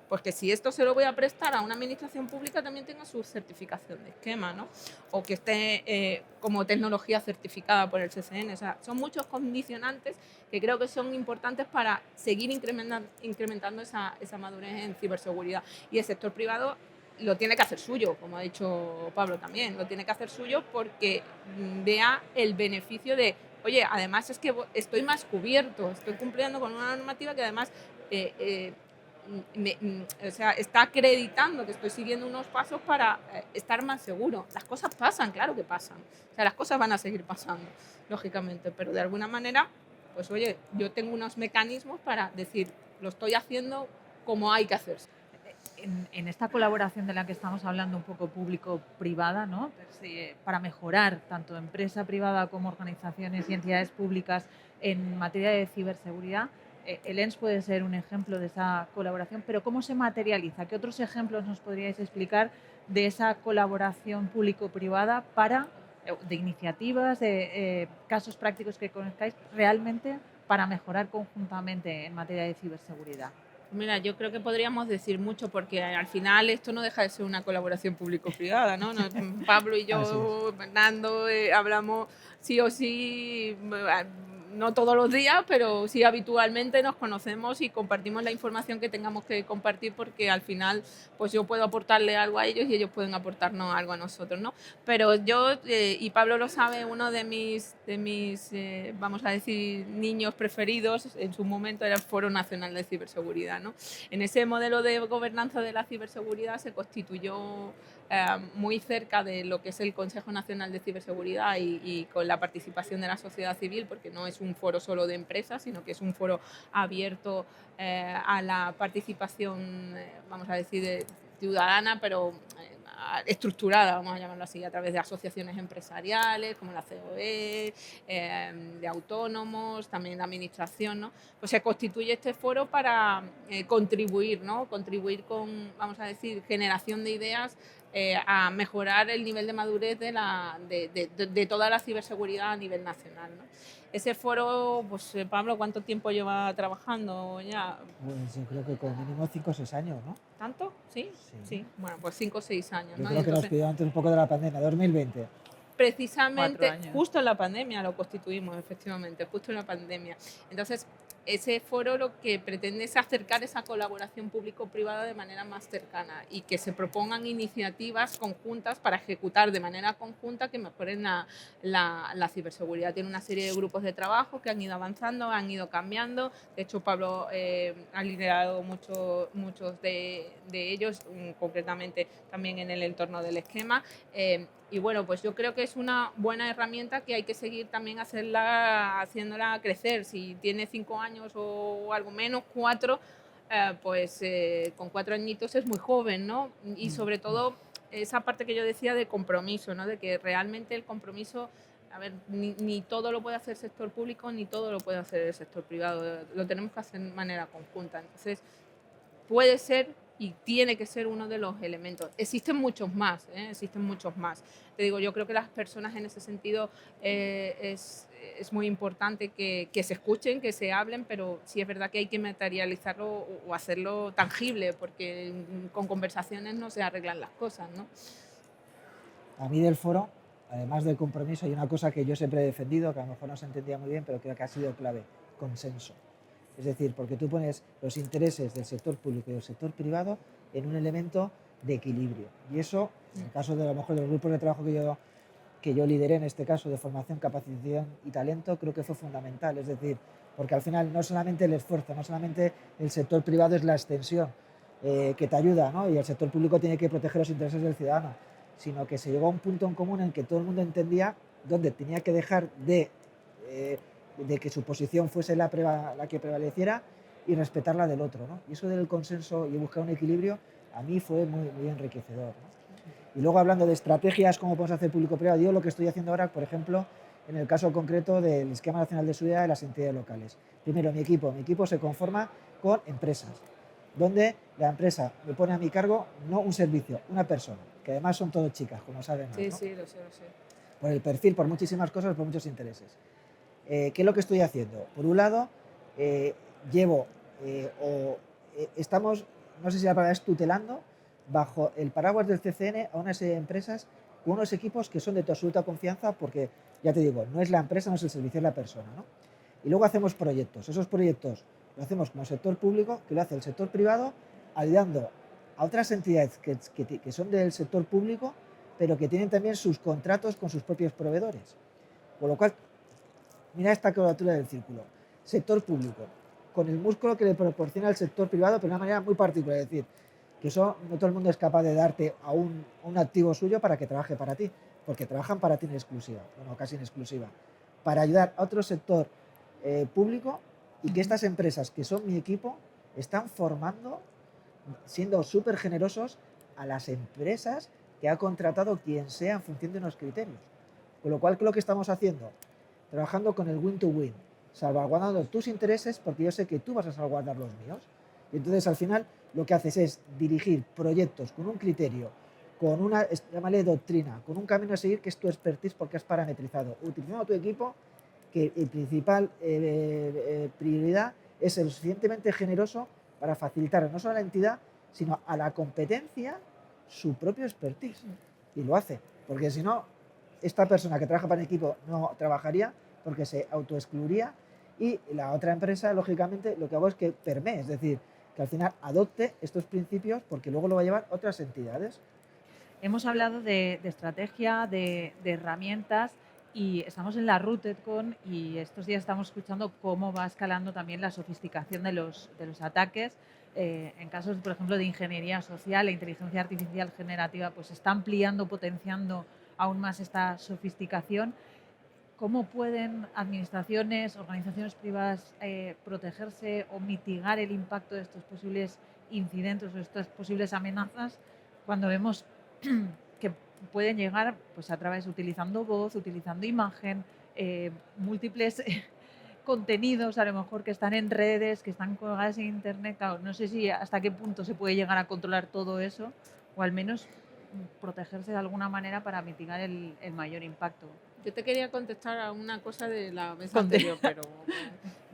pues que si esto se lo voy a prestar a una administración pública también tenga su certificación de esquema, ¿no? O que esté como tecnología certificada por el CCN. O sea, son muchos condicionantes que creo que son importantes para seguir incrementando esa madurez en ciberseguridad. Y el sector privado lo tiene que hacer suyo, como ha dicho Pablo también, lo tiene que hacer suyo porque vea el beneficio de, oye, además es que estoy más cubierto, estoy cumpliendo con una normativa que además está acreditando que estoy siguiendo unos pasos para estar más seguro. Las cosas pasan, claro que pasan. O sea, las cosas van a seguir pasando, lógicamente, pero de alguna manera, pues oye, yo tengo unos mecanismos para decir, lo estoy haciendo como hay que hacerse. En esta colaboración de la que estamos hablando, un poco público-privada, ¿no?, para mejorar tanto empresa privada como organizaciones y entidades públicas en materia de ciberseguridad, el ENS puede ser un ejemplo de esa colaboración, pero ¿cómo se materializa? ¿Qué otros ejemplos nos podríais explicar de esa colaboración público-privada para de iniciativas, de casos prácticos que conozcáis realmente para mejorar conjuntamente en materia de ciberseguridad? Mira, yo creo que podríamos decir mucho porque al final esto no deja de ser una colaboración público-privada, ¿no? Pablo y Así yo, Fernando, hablamos sí o sí, no todos los días, pero sí habitualmente nos conocemos y compartimos la información que tengamos que compartir porque al final pues yo puedo aportarle algo a ellos y ellos pueden aportarnos algo a nosotros, ¿no? Pero yo, y Pablo lo sabe, uno de mis vamos a decir, niños preferidos en su momento era el Foro Nacional de Ciberseguridad, ¿no? En ese modelo de gobernanza de la ciberseguridad se constituyó muy cerca de lo que es el Consejo Nacional de Ciberseguridad y con la participación de la sociedad civil, porque no es un foro solo de empresas, sino que es un foro abierto a la participación, vamos a decir, ciudadana, pero estructurada, vamos a llamarlo así, a través de asociaciones empresariales como la COE, de autónomos, también de administración, ¿no? Pues se constituye este foro para contribuir, ¿no? Contribuir con, vamos a decir, generación de ideas a mejorar el nivel de madurez de toda la ciberseguridad a nivel nacional, ¿no? Ese foro, pues Pablo, ¿cuánto tiempo lleva trabajando ya? Pues yo creo que como mínimo 5 o 6 años, ¿no? ¿Tanto? ¿Sí? Sí. Sí. Bueno, pues 5 o 6 años, Yo ¿no? creo que nos Entonces, pidió antes un poco de la pandemia, 2020. precisamente 4 años. justo en la pandemia lo constituimos, efectivamente, justo en la pandemia. Entonces, ese foro lo que pretende es acercar esa colaboración público-privada de manera más cercana y que se propongan iniciativas conjuntas para ejecutar de manera conjunta que mejoren la ciberseguridad. Tiene una serie de grupos de trabajo que han ido avanzando, han ido cambiando. De hecho, Pablo ha liderado muchos de ellos, concretamente también en el entorno del esquema. Y bueno, pues yo creo que es una buena herramienta que hay que seguir también haciéndola crecer. Si tiene 5 años o algo menos, 4, pues con 4 añitos es muy joven, ¿no? Y sobre todo esa parte que yo decía de compromiso, ¿no? De que realmente el compromiso, a ver, ni todo lo puede hacer el sector público, ni todo lo puede hacer el sector privado. Lo tenemos que hacer de manera conjunta. Entonces, puede ser y tiene que ser uno de los elementos. Existen muchos más, existen muchos más. Te digo, yo creo que las personas en ese sentido es muy importante que se escuchen, que se hablen, pero sí es verdad que hay que materializarlo o hacerlo tangible, porque con conversaciones no se arreglan las cosas, ¿no? A mí del foro, además del compromiso, hay una cosa que yo siempre he defendido, que a lo mejor no se entendía muy bien, pero creo que ha sido clave: consenso. Es decir, porque tú pones los intereses del sector público y del sector privado en un elemento de equilibrio. Y eso, en el caso de a lo mejor de los grupos de trabajo que yo lideré, en este caso de formación, capacitación y talento, creo que fue fundamental. Es decir, porque al final no solamente el esfuerzo, no solamente el sector privado es la extensión que te ayuda, ¿no? Y el sector público tiene que proteger los intereses del ciudadano, sino que se llegó a un punto en común en que todo el mundo entendía dónde tenía que dejar de que su posición fuese la que prevaleciera y respetar la del otro, ¿no? Y eso del consenso y buscar un equilibrio a mí fue muy, muy enriquecedor, ¿no? Y luego, hablando de estrategias, cómo podemos hacer público-privado, yo lo que estoy haciendo ahora, por ejemplo, en el caso concreto del Esquema Nacional de Seguridad de las entidades locales. Primero, mi equipo se conforma con empresas, donde la empresa me pone a mi cargo no un servicio, una persona, que además son todas chicas, como saben. Sí, ¿no? sí, lo sé, lo sé. Por el perfil, por muchísimas cosas, por muchos intereses. ¿Qué es lo que estoy haciendo? Por un lado, estamos, no sé si la palabra es tutelando, bajo el paraguas del CCN a unas empresas con unos equipos que son de tu absoluta confianza, porque, ya te digo, no es la empresa, no es el servicio, es la persona, ¿no? Y luego hacemos proyectos. Esos proyectos lo hacemos como sector público, que lo hace el sector privado, ayudando a otras entidades que son del sector público, pero que tienen también sus contratos con sus propios proveedores. Con lo cual, mira esta cuadratura del círculo. Sector público, con el músculo que le proporciona el sector privado, pero de una manera muy particular. Es decir, que eso no todo el mundo es capaz de darte a un activo suyo para que trabaje para ti, porque trabajan para ti en exclusiva, bueno, casi en exclusiva, para ayudar a otro sector público, y que estas empresas, que son mi equipo, están formando, siendo súper generosos, a las empresas que ha contratado quien sea en función de unos criterios. Con lo cual, ¿qué es lo que estamos haciendo? Trabajando con el win-to-win, salvaguardando tus intereses, porque yo sé que tú vas a salvaguardar los míos. Y entonces, al final, lo que haces es dirigir proyectos con un criterio con una, llámale doctrina, con un camino a seguir que es tu expertise porque has parametrizado, utilizando tu equipo, que el principal prioridad es ser lo suficientemente generoso para facilitar no solo a la entidad, sino a la competencia su propio expertise. Y lo hace, porque si no, esta persona que trabaja para el equipo no trabajaría porque se autoexcluiría, y la otra empresa, lógicamente, lo que hago es que permee, es decir, que al final adopte estos principios porque luego lo va a llevar otras entidades. Hemos hablado de estrategia, de herramientas, y estamos en la RootedCon y estos días estamos escuchando cómo va escalando también la sofisticación de los ataques. En casos, por ejemplo, de ingeniería social, la inteligencia artificial generativa pues está ampliando, potenciando aún más esta sofisticación. ¿Cómo pueden administraciones, organizaciones privadas protegerse o mitigar el impacto de estos posibles incidentes o estas posibles amenazas cuando vemos que pueden llegar pues, a través utilizando voz, utilizando imagen, múltiples contenidos a lo mejor que están en redes, que están colgadas en internet? Claro, no sé si hasta qué punto se puede llegar a controlar todo eso o al menos protegerse de alguna manera para mitigar el mayor impacto. Yo te quería contestar a una cosa de la mesa anterior, pero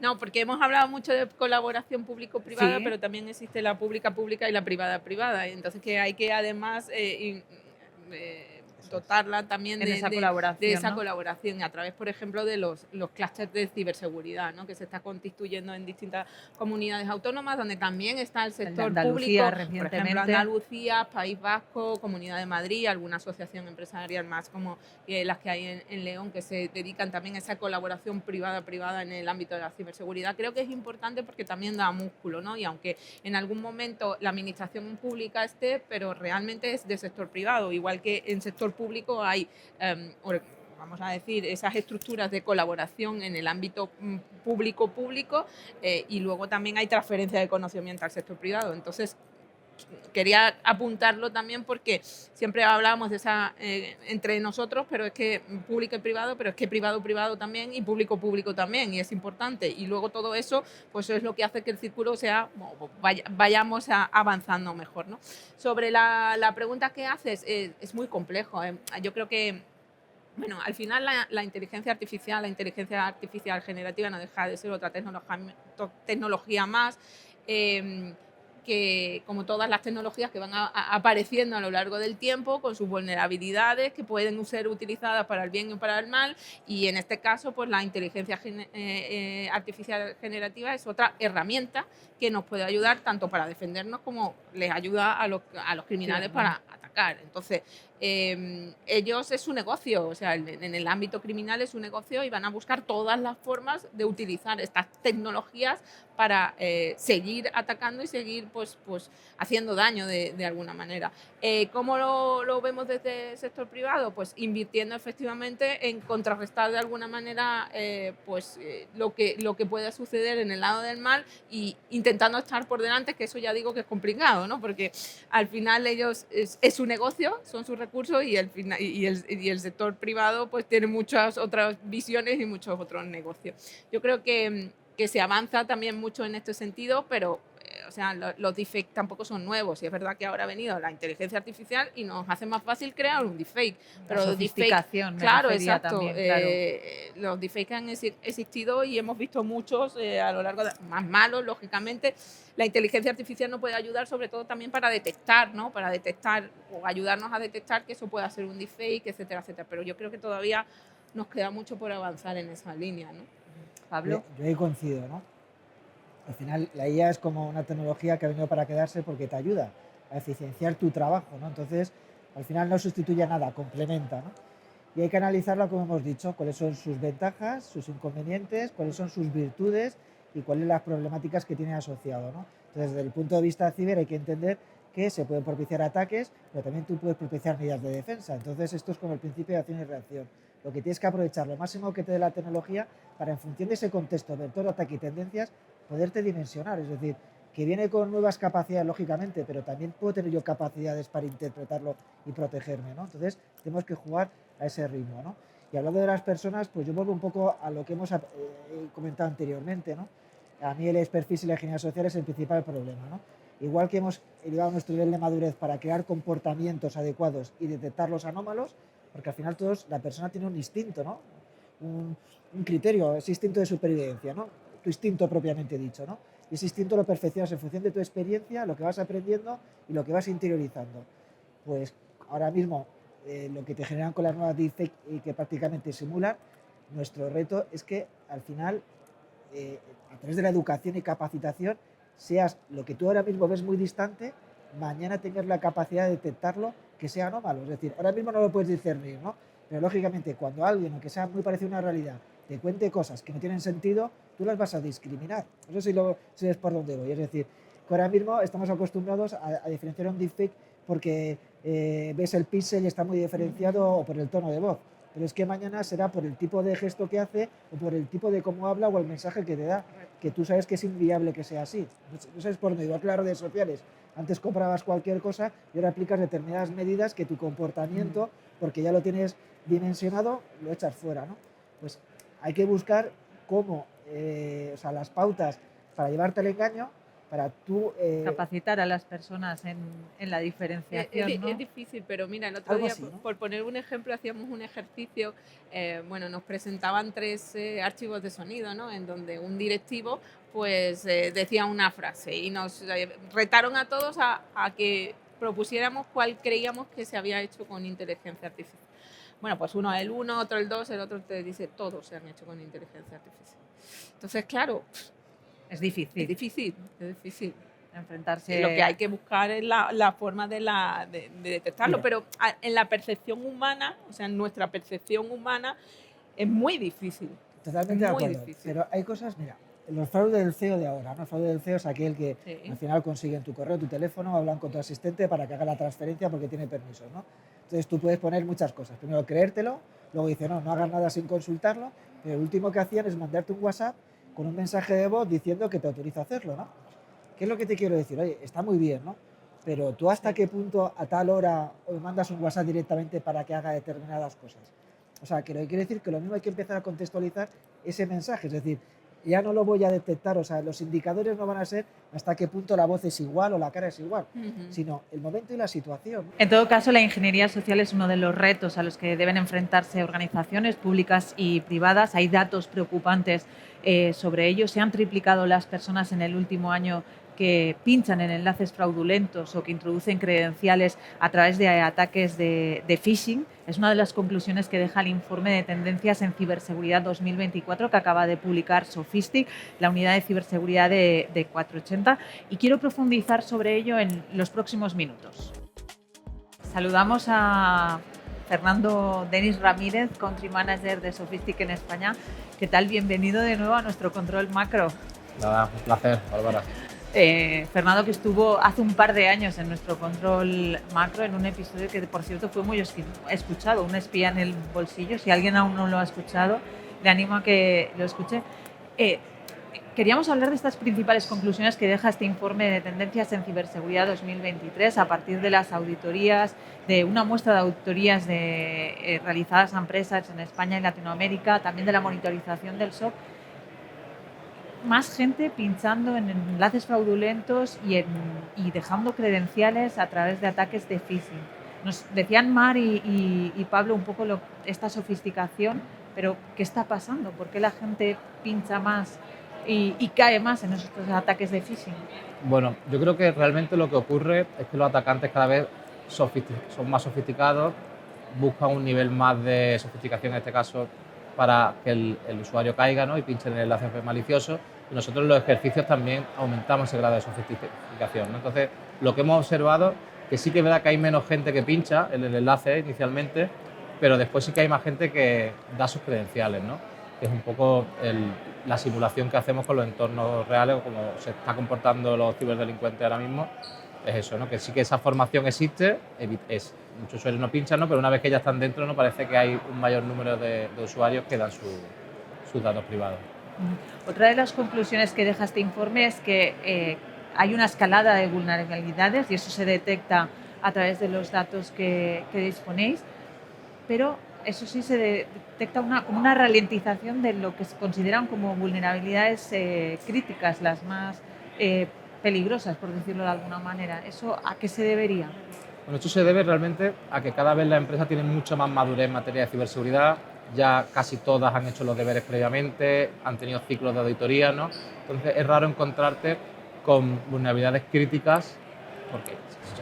no, porque hemos hablado mucho de colaboración público-privada, Sí. pero también existe la pública-pública y la privada-privada, y entonces que hay que además dotarla también En de esa colaboración, esa ¿no? colaboración a través, por ejemplo, de los clústeres de ciberseguridad, ¿no? Que se está constituyendo en distintas comunidades autónomas, donde también está el sector Andalucía, público, por recientemente. ejemplo, Andalucía, País Vasco, Comunidad de Madrid, alguna asociación empresarial más como las que hay en León, que se dedican también a esa colaboración privada en el ámbito de la ciberseguridad. Creo que es importante porque también da músculo, ¿no? Y aunque en algún momento la administración pública esté, pero realmente es de sector privado, igual que en sector público hay, vamos a decir, esas estructuras de colaboración en el ámbito público, y luego también hay transferencia de conocimiento al sector privado. Entonces, quería apuntarlo también porque siempre hablábamos de esa entre nosotros, pero es que público y privado, pero es que privado también y público también, y es importante. Y luego todo eso pues es lo que hace que el círculo sea, vayamos avanzando mejor, ¿no? Sobre la pregunta que haces, es muy complejo. Yo creo que, bueno, al final la inteligencia artificial generativa no deja de ser otra tecnología más, que como todas las tecnologías que van apareciendo a lo largo del tiempo, con sus vulnerabilidades, que pueden ser utilizadas para el bien y para el mal, y en este caso pues la inteligencia artificial generativa es otra herramienta que nos puede ayudar tanto para defendernos como les ayuda a los criminales para atacar. Entonces, ellos es su negocio, o sea, en el ámbito criminal es su negocio, y van a buscar todas las formas de utilizar estas tecnologías para seguir atacando y seguir pues haciendo daño de alguna manera. ¿Cómo lo vemos desde el sector privado? Pues invirtiendo efectivamente en contrarrestar de alguna manera lo que pueda suceder en el lado del mal, y intentando estar por delante, que eso ya digo que es complicado, ¿no? Porque al final ellos es su negocio, son sus recursos, y el sector privado pues tiene muchas otras visiones y muchos otros negocios. Yo creo que se avanza también mucho en este sentido, pero o sea, los deepfakes tampoco son nuevos, y es verdad que ahora ha venido la inteligencia artificial y nos hace más fácil crear un deepfake. Pero los deepfakes, claro, exacto, también, claro. Los deepfakes han existido y hemos visto muchos a lo largo de más malos, lógicamente. La inteligencia artificial nos puede ayudar sobre todo también para detectar, ¿no? Para detectar o ayudarnos a detectar que eso pueda ser un deepfake, etcétera, etcétera. Pero yo creo que todavía nos queda mucho por avanzar en esa línea, ¿no? Pablo. Yo ahí coincido, ¿no? Al final, la IA es como una tecnología que ha venido para quedarse porque te ayuda a eficienciar tu trabajo, ¿no? Entonces, al final no sustituye nada, complementa, ¿no? Y hay que analizarla, como hemos dicho, cuáles son sus ventajas, sus inconvenientes, cuáles son sus virtudes y cuáles son las problemáticas que tiene asociado, ¿no? Entonces, desde el punto de vista ciber hay que entender que se pueden propiciar ataques, pero también tú puedes propiciar medidas de defensa. Entonces, esto es como el principio de acción y reacción. Lo que tienes que aprovechar lo máximo que te dé la tecnología para, en función de ese contexto, vector, ataque y tendencias, poderte dimensionar. Es decir, que viene con nuevas capacidades, lógicamente, pero también puedo tener yo capacidades para interpretarlo y protegerme, ¿no? Entonces, tenemos que jugar a ese ritmo, ¿no? Y hablando de las personas, pues yo vuelvo un poco a lo que hemos comentado anteriormente, ¿no? A mí el expertise y la ingeniería social es el principal problema, ¿no? igual que hemos elevado nuestro nivel de madurez para crear comportamientos adecuados y detectar los anómalos, porque al final la persona tiene un instinto, ¿no? Un criterio, ese instinto de supervivencia, ¿no? Tu instinto propiamente dicho, ¿no? Y ese instinto lo perfeccionas en función de tu experiencia, lo que vas aprendiendo y lo que vas interiorizando. Pues ahora mismo lo que te generan con las nuevas deepfake y que prácticamente simulan, nuestro reto es que al final, a través de la educación y capacitación, seas lo que tú ahora mismo ves muy distante, mañana tengas la capacidad de detectarlo que sea anómalo. Es decir, ahora mismo no lo puedes discernir, ¿no? Pero lógicamente cuando alguien, aunque sea muy parecido a una realidad, te cuente cosas que no tienen sentido, tú las vas a discriminar. No sé si ves por dónde voy. Es decir, que ahora mismo estamos acostumbrados a diferenciar un deepfake porque ves el píxel y está muy diferenciado o por el tono de voz. Pero es que mañana será por el tipo de gesto que hace o por el tipo de cómo habla o el mensaje que te da, que tú sabes que es inviable que sea así. No sabes por dónde, igual que las redes sociales. Antes comprabas cualquier cosa y ahora aplicas determinadas medidas que tu comportamiento, porque ya lo tienes dimensionado, lo echas fuera, ¿no? Pues hay que buscar cómo, las pautas para llevarte al engaño, para tú... capacitar a las personas en la diferenciación, ¿no? Es difícil, pero mira, el otro Algo día, así, ¿no? por poner un ejemplo, hacíamos un ejercicio, nos presentaban 3 archivos de sonido, ¿no? En donde un directivo pues decía una frase y nos retaron a todos a que propusiéramos cuál creíamos que se había hecho con inteligencia artificial. Bueno, pues uno el 1, otro el 2, el otro te dice todos se han hecho con inteligencia artificial. Entonces, claro, Es difícil es difícil. enfrentarse. Lo que hay que buscar es la forma de detectarlo, Mira. pero en la percepción humana, o sea, en nuestra percepción humana, es muy difícil. Totalmente de muy acuerdo. difícil. Pero hay cosas, mira, los fraudes del CEO de ahora, ¿no? El fraude del CEO es aquel que Sí. al final consiguen tu correo, tu teléfono, hablan con tu asistente para que haga la transferencia porque tiene permisos, ¿no? Entonces tú puedes poner muchas cosas. Primero creértelo, luego dice, no hagas nada sin consultarlo, pero lo último que hacían es mandarte un WhatsApp con un mensaje de voz diciendo que te autoriza a hacerlo, ¿no? ¿Qué es lo que te quiero decir? Oye, está muy bien, ¿no? Pero tú hasta qué punto a tal hora o mandas un WhatsApp directamente para que haga determinadas cosas. O sea, que lo que quiere decir que lo mismo hay que empezar a contextualizar ese mensaje, es decir, ya no lo voy a detectar, o sea, los indicadores no van a ser hasta qué punto la voz es igual o la cara es igual, sino el momento y la situación. En todo caso, la ingeniería social es uno de los retos a los que deben enfrentarse organizaciones públicas y privadas. Hay datos preocupantes sobre ello. Se han triplicado las personas en el último año que pinchan en enlaces fraudulentos o que introducen credenciales a través de ataques de phishing. Es una de las conclusiones que deja el informe de tendencias en ciberseguridad 2024 que acaba de publicar Sofistic, la unidad de ciberseguridad de 480, y quiero profundizar sobre ello en los próximos minutos. Saludamos a Fernando Denis Ramírez, Country Manager de Sofistic en España. ¿Qué tal? Bienvenido de nuevo a nuestro Control Macro. Nada, un placer, Bárbara. Fernando, que estuvo hace un par de años en nuestro Control Macro en un episodio que, por cierto, fue muy escuchado, un espía en el bolsillo. Si alguien aún no lo ha escuchado, le animo a que lo escuche. Queríamos hablar de estas principales conclusiones que deja este informe de tendencias en ciberseguridad 2023 a partir de las auditorías, de una muestra de auditorías realizadas a empresas en España y Latinoamérica, también de la monitorización del SOC. Más gente pinchando en enlaces fraudulentos y dejando credenciales a través de ataques de phishing. Nos decían Mar y Pablo un poco esta sofisticación, pero ¿qué está pasando? ¿Por qué la gente pincha más y cae más en estos ataques de phishing? Bueno, yo creo que realmente lo que ocurre es que los atacantes cada vez son más sofisticados, buscan un nivel más de sofisticación, en este caso, para que el usuario caiga, ¿no? Y pinche en el enlace malicioso. Y nosotros en los ejercicios también aumentamos ese grado de sofisticación, ¿no? Entonces, lo que hemos observado, que sí que es verdad que hay menos gente que pincha en el enlace inicialmente, pero después sí que hay más gente que da sus credenciales, ¿no? Que es un poco la simulación que hacemos con los entornos reales o cómo se está comportando los ciberdelincuentes ahora mismo. Es eso, ¿no? Que sí que esa formación existe, muchos usuarios no pinchan, ¿no? Pero una vez que ya están dentro, ¿no? Parece que hay un mayor número de usuarios que dan sus datos privados. Otra de las conclusiones que deja este informe es que hay una escalada de vulnerabilidades y eso se detecta a través de los datos que disponéis, pero eso sí se detecta una ralentización de lo que se consideran como vulnerabilidades críticas, las más peligrosas, por decirlo de alguna manera. ¿Eso a qué se debería? Bueno, esto se debe realmente a que cada vez las empresas tienen mucha más madurez en materia de ciberseguridad. Ya casi todas han hecho los deberes previamente, han tenido ciclos de auditoría, ¿no? Entonces es raro encontrarte con vulnerabilidades críticas porque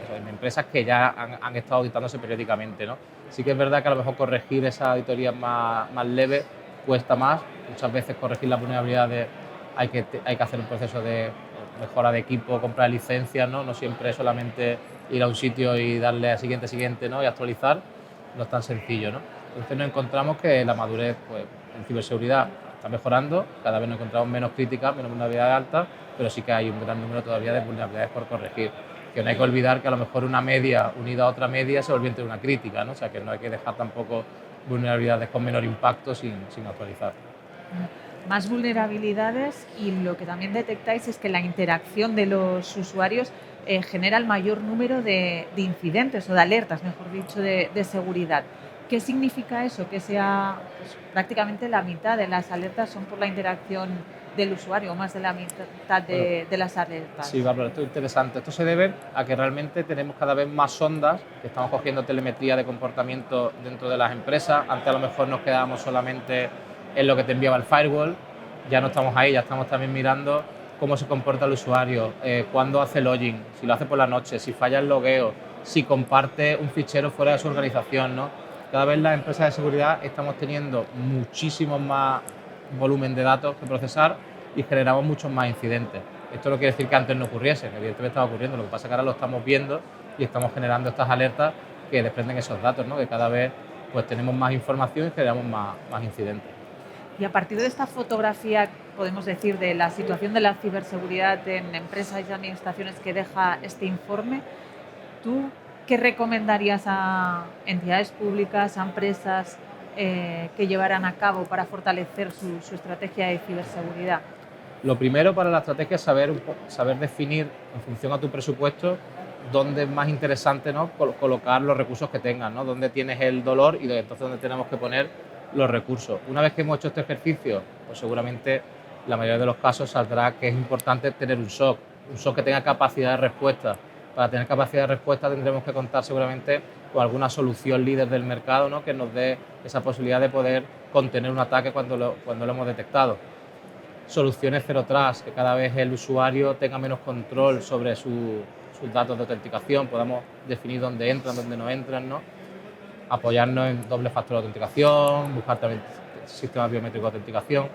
son empresas que ya han estado auditándose periódicamente, ¿no? Sí que es verdad que a lo mejor corregir esas auditorías más leves cuesta más. Muchas veces corregir las vulnerabilidades hay que hacer un proceso de mejora de equipo, comprar licencias, ¿no? No siempre es solamente ir a un sitio y darle a siguiente, ¿no? Y actualizar, no es tan sencillo, ¿no? Entonces nos encontramos que la madurez pues, en ciberseguridad está mejorando, cada vez nos encontramos menos críticas, menos vulnerabilidades altas, pero sí que hay un gran número todavía de vulnerabilidades por corregir. Que no hay que olvidar que a lo mejor una media unida a otra media se vuelve una crítica, ¿no? O sea que no hay que dejar tampoco vulnerabilidades con menor impacto sin actualizar. Más vulnerabilidades, y lo que también detectáis es que la interacción de los usuarios genera el mayor número de incidentes o de alertas, mejor dicho, de seguridad. ¿Qué significa eso? Que sea pues, prácticamente la mitad de las alertas son por la interacción del usuario, o más de la mitad de las alertas. Sí, Bárbara, esto es interesante. Esto se debe a que realmente tenemos cada vez más sondas, que estamos cogiendo telemetría de comportamiento dentro de las empresas. Antes a lo mejor nos quedábamos solamente en lo que te enviaba el firewall, ya no estamos ahí, ya estamos también mirando cómo se comporta el usuario, cuándo hace login, si lo hace por la noche, si falla el logueo, si comparte un fichero fuera de su organización, ¿no? Cada vez las empresas de seguridad estamos teniendo muchísimo más volumen de datos que procesar y generamos muchos más incidentes. Esto no quiere decir que antes no ocurriesen, evidentemente estaba ocurriendo, lo que pasa es que ahora lo estamos viendo y estamos generando estas alertas que desprenden esos datos, ¿no? Que cada vez pues, tenemos más información y generamos más incidentes. Y a partir de esta fotografía, podemos decir, de la situación de la ciberseguridad en empresas y administraciones que deja este informe, ¿tú qué recomendarías a entidades públicas, a empresas que llevaran a cabo para fortalecer su estrategia de ciberseguridad? Lo primero para la estrategia es saber definir, en función a tu presupuesto, dónde es más interesante, ¿no? Colocar los recursos que tengas, ¿no? Dónde tienes el dolor y entonces dónde tenemos que poner los recursos. Una vez que hemos hecho este ejercicio, pues seguramente la mayoría de los casos saldrá que es importante tener un SOC que tenga capacidad de respuesta. Para tener capacidad de respuesta tendremos que contar seguramente con alguna solución líder del mercado, ¿no? Que nos dé esa posibilidad de poder contener un ataque cuando lo hemos detectado. Soluciones Zero Trust, que cada vez el usuario tenga menos control sobre sus datos de autenticación, podamos definir dónde entran, dónde no entran, ¿no? Apoyarnos en doble factor de autenticación, buscar también sistemas biométricos de autenticación.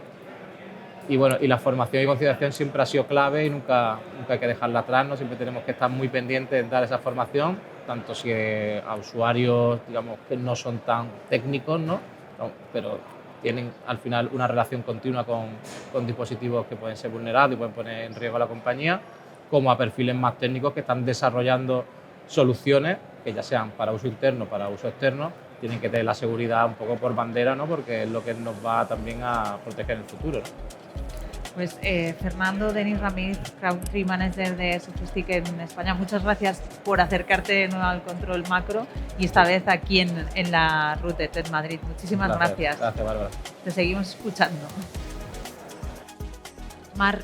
Y bueno, y la formación y concienciación siempre ha sido clave y nunca hay que dejarla atrás, ¿no? Siempre tenemos que estar muy pendientes de dar esa formación, tanto si a usuarios, digamos, que no son tan técnicos, ¿no? Pero tienen al final una relación continua con dispositivos que pueden ser vulnerados y pueden poner en riesgo a la compañía, como a perfiles más técnicos que están desarrollando soluciones que ya sean para uso interno, para uso externo, tienen que tener la seguridad un poco por bandera, ¿no? Porque es lo que nos va también a proteger en el futuro, ¿no? Pues Fernando Denis Ramírez, Country Manager de Sofistic en España, muchas gracias por acercarte de nuevo al control macro y esta vez aquí en la RUTET en Madrid. Muchísimas gracias. Gracias, Bárbara. Te seguimos escuchando. Mar,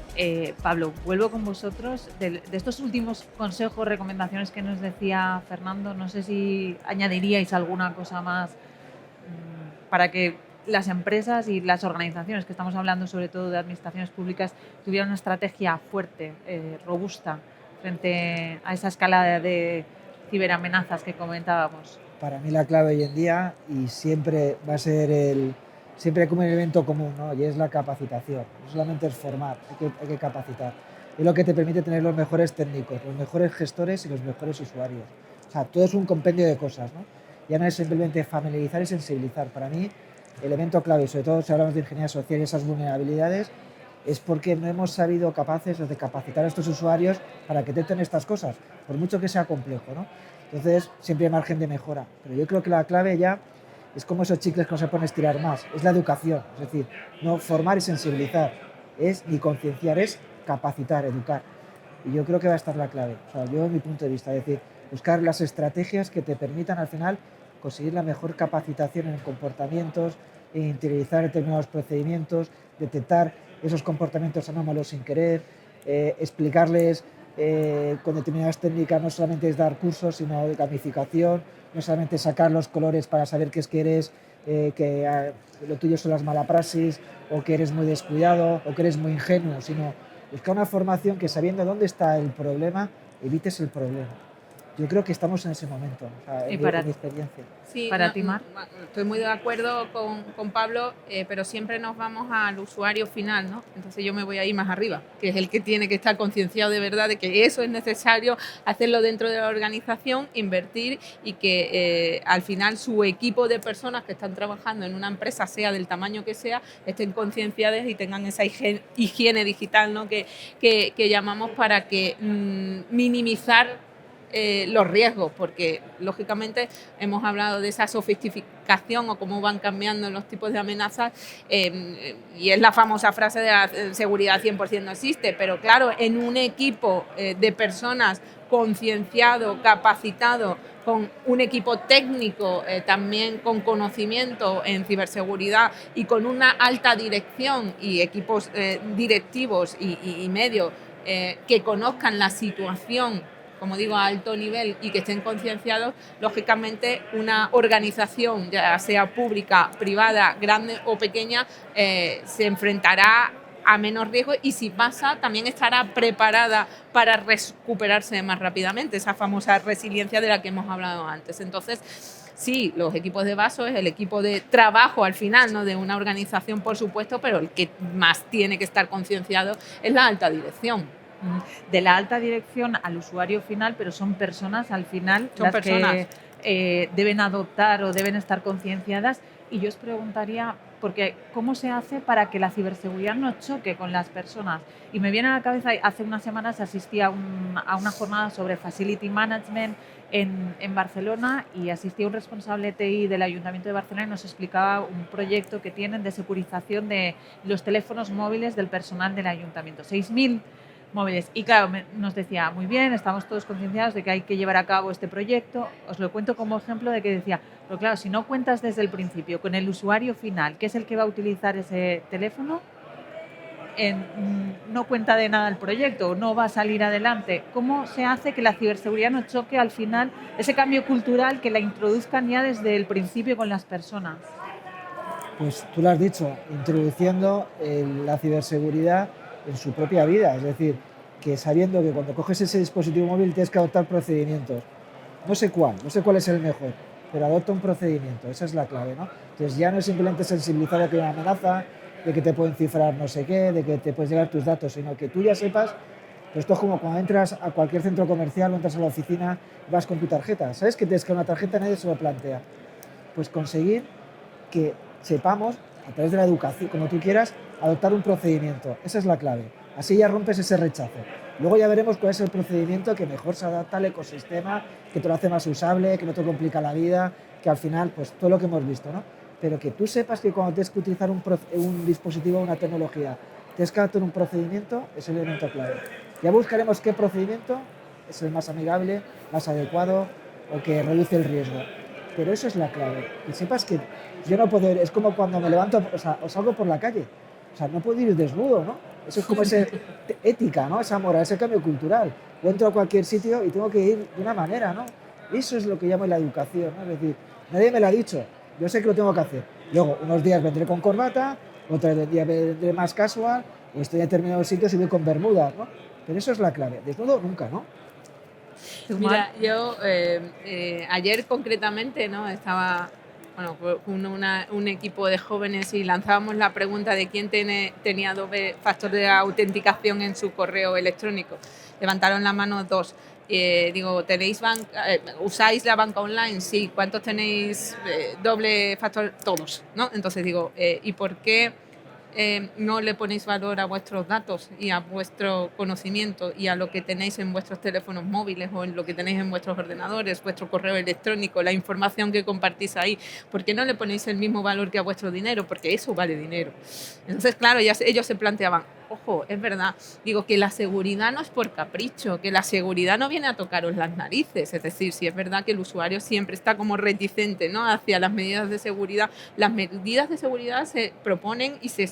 Pablo, vuelvo con vosotros. De estos últimos consejos, recomendaciones que nos decía Fernando, no sé si añadiríais alguna cosa más para que las empresas y las organizaciones, que estamos hablando sobre todo de administraciones públicas, tuvieran una estrategia fuerte, robusta, frente a esa escalada de ciberamenazas que comentábamos. Para mí la clave hoy en día, y siempre va a ser siempre hay como un elemento común, ¿no? Y es la capacitación. No solamente es formar, hay que capacitar. Es lo que te permite tener los mejores técnicos, los mejores gestores y los mejores usuarios. O sea, todo es un compendio de cosas, ¿no? Ya no es simplemente familiarizar y sensibilizar. Para mí, el elemento clave, sobre todo si hablamos de ingeniería social y esas vulnerabilidades, es porque no hemos sabido capaces de capacitar a estos usuarios para que detecten estas cosas, por mucho que sea complejo, ¿no? Entonces, siempre hay margen de mejora. Pero yo creo que la clave ya es como esos chicles que no se pueden estirar más, es la educación, es decir, no formar y sensibilizar, es ni concienciar, es capacitar, educar. Y yo creo que va a estar la clave, o sea, yo en mi punto de vista, es decir, buscar las estrategias que te permitan al final conseguir la mejor capacitación en comportamientos, en interiorizar determinados procedimientos, detectar esos comportamientos anómalos sin querer, explicarles con determinadas técnicas no solamente es dar cursos, sino de gamificación, no solamente sacar los colores para saber que eres, lo tuyo son las malapraxis, o que eres muy descuidado, o que eres muy ingenuo, sino buscar una formación que, sabiendo dónde está el problema, evites el problema. Yo creo que estamos en ese momento, en mi experiencia. Sí, para ti, Mar. Estoy muy de acuerdo con Pablo, pero siempre nos vamos al usuario final, ¿no? Entonces yo me voy a ir más arriba, que es el que tiene que estar concienciado de verdad de que eso es necesario, hacerlo dentro de la organización, invertir y que al final su equipo de personas que están trabajando en una empresa, sea del tamaño que sea, estén concienciadas y tengan esa higiene digital, ¿no? que llamamos, para que minimizar los riesgos, porque lógicamente hemos hablado de esa sofisticación o cómo van cambiando los tipos de amenazas, y es la famosa frase de la seguridad 100% no existe, pero claro, en un equipo de personas concienciado, capacitado, con un equipo técnico también con conocimiento en ciberseguridad y con una alta dirección y equipos directivos y medios que conozcan la situación, como digo, a alto nivel y que estén concienciados, lógicamente una organización, ya sea pública, privada, grande o pequeña, se enfrentará a menos riesgo y, si pasa, también estará preparada para recuperarse más rápidamente, esa famosa resiliencia de la que hemos hablado antes. Entonces, sí, los equipos de vaso es el equipo de trabajo al final, ¿no?, de una organización, por supuesto, pero el que más tiene que estar concienciado es la alta dirección. De la alta dirección al usuario final, pero son personas al final que deben adoptar o deben estar concienciadas. Y yo os preguntaría, porque ¿cómo se hace para que la ciberseguridad no choque con las personas? Y me viene a la cabeza, hace unas semanas asistí a una jornada sobre Facility Management en Barcelona, y asistí a un responsable TI del Ayuntamiento de Barcelona y nos explicaba un proyecto que tienen de securización de los teléfonos móviles del personal del Ayuntamiento. 6.000 móviles. Y claro, nos decía, muy bien, estamos todos concienciados de que hay que llevar a cabo este proyecto. Os lo cuento como ejemplo de que decía, pero claro, si no cuentas desde el principio con el usuario final, que es el que va a utilizar ese teléfono, no cuenta de nada el proyecto, no va a salir adelante. ¿Cómo se hace que la ciberseguridad no choque al final, ese cambio cultural, que la introduzcan ya desde el principio con las personas? Pues tú lo has dicho, introduciendo la ciberseguridad en su propia vida, es decir, que sabiendo que cuando coges ese dispositivo móvil tienes que adoptar procedimientos. No sé cuál es el mejor, pero adopta un procedimiento, esa es la clave, ¿no? Entonces ya no es simplemente sensibilizar a que hay una amenaza, de que te pueden cifrar no sé qué, de que te puedes llevar tus datos, sino que tú ya sepas. Pues esto es como cuando entras a cualquier centro comercial o entras a la oficina, vas con tu tarjeta, ¿sabes que tienes que una tarjeta? Nadie se lo plantea. Pues conseguir que sepamos, a través de la educación, como tú quieras, adoptar un procedimiento. Esa es la clave. Así ya rompes ese rechazo. Luego ya veremos cuál es el procedimiento que mejor se adapta al ecosistema, que te lo hace más usable, que no te complica la vida, que al final, pues todo lo que hemos visto, ¿no? Pero que tú sepas que cuando tienes que utilizar un dispositivo o una tecnología, tienes que adoptar un procedimiento, es el elemento clave. Ya buscaremos qué procedimiento es el más amigable, más adecuado o que reduce el riesgo. Pero eso es la clave. Que sepas que yo no puedo ir, es como cuando me levanto, o salgo por la calle. O sea, no puedo ir desnudo, ¿no? Eso es como esa ética, ¿no? Esa moral, ese cambio cultural. Yo entro a cualquier sitio y tengo que ir de una manera, ¿no? Eso es lo que llamo la educación, ¿no? Es decir, nadie me lo ha dicho, yo sé que lo tengo que hacer. Luego, unos días vendré con corbata, otros días vendré más casual, o estoy en determinados sitios y voy con bermudas, ¿no? Pero eso es la clave. Desnudo nunca, ¿no? Mira, yo ayer concretamente, ¿no?, estaba con un equipo de jóvenes y lanzábamos la pregunta de quién tenía doble factor de autenticación en su correo electrónico. Levantaron la mano 2. Digo, ¿usáis la banca online? Sí. ¿Cuántos tenéis doble factor? Todos, ¿no? Entonces digo, ¿y por qué no le ponéis valor a vuestros datos y a vuestro conocimiento y a lo que tenéis en vuestros teléfonos móviles o en lo que tenéis en vuestros ordenadores, vuestro correo electrónico, la información que compartís ahí? ¿Por qué no le ponéis el mismo valor que a vuestro dinero? Porque eso vale dinero. Entonces, claro, ellos se planteaban, ojo, es verdad, digo que la seguridad no es por capricho, que la seguridad no viene a tocaros las narices, es decir, si es verdad que el usuario siempre está como reticente, ¿no?, hacia las medidas de seguridad. Las medidas de seguridad se proponen y se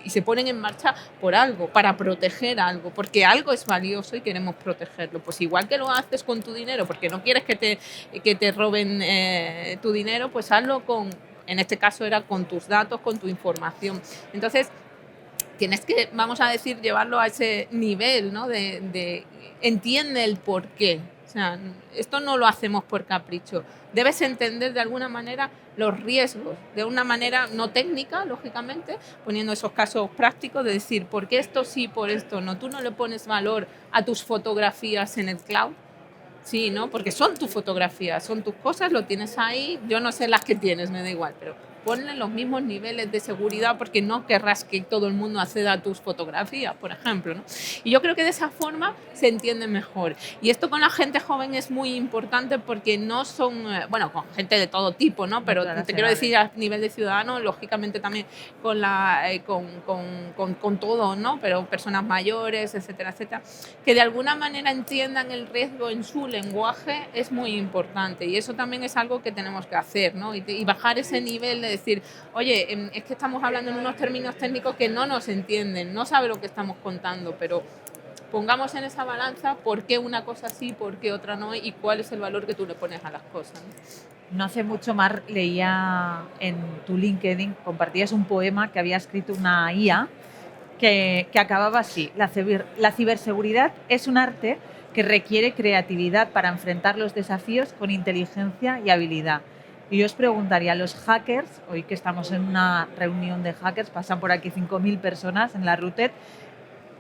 y se ponen en marcha por algo, para proteger algo, porque algo es valioso y queremos protegerlo. Pues igual que lo haces con tu dinero, porque no quieres que te roben tu dinero, pues hazlo en este caso era con tus datos, con tu información. Entonces, tienes que, vamos a decir, llevarlo a ese nivel, ¿no? de entiende el por qué. O sea, esto no lo hacemos por capricho. Debes entender de alguna manera los riesgos, de una manera no técnica, lógicamente, poniendo esos casos prácticos de decir, ¿por qué esto sí, por esto no? Tú no le pones valor a tus fotografías en el cloud. Sí, ¿no? Porque son tus fotografías, son tus cosas, lo tienes ahí. Yo no sé las que tienes, me da igual, pero ponle los mismos niveles de seguridad porque no querrás que todo el mundo acceda a tus fotografías, por ejemplo, ¿no? Y yo creo que de esa forma se entiende mejor. Y esto con la gente joven es muy importante porque no son, bueno, con gente de todo tipo, ¿no? Pero te quiero decir a nivel de ciudadano, lógicamente también con todo, ¿no? Pero personas mayores, etcétera, etcétera, que de alguna manera entiendan el riesgo en su lenguaje es muy importante. Y eso también es algo que tenemos que hacer, ¿no? Y bajar ese nivel de decir, oye, es que estamos hablando en unos términos técnicos que no nos entienden, no sabe lo que estamos contando, pero pongamos en esa balanza por qué una cosa sí, por qué otra no y cuál es el valor que tú le pones a las cosas. No hace mucho, Mar, leía en tu LinkedIn, compartías un poema que había escrito una IA que acababa así: la ciberseguridad es un arte que requiere creatividad para enfrentar los desafíos con inteligencia y habilidad. Y yo os preguntaría, los hackers, hoy que estamos en una reunión de hackers, pasan por aquí 5.000 personas en la RUTED,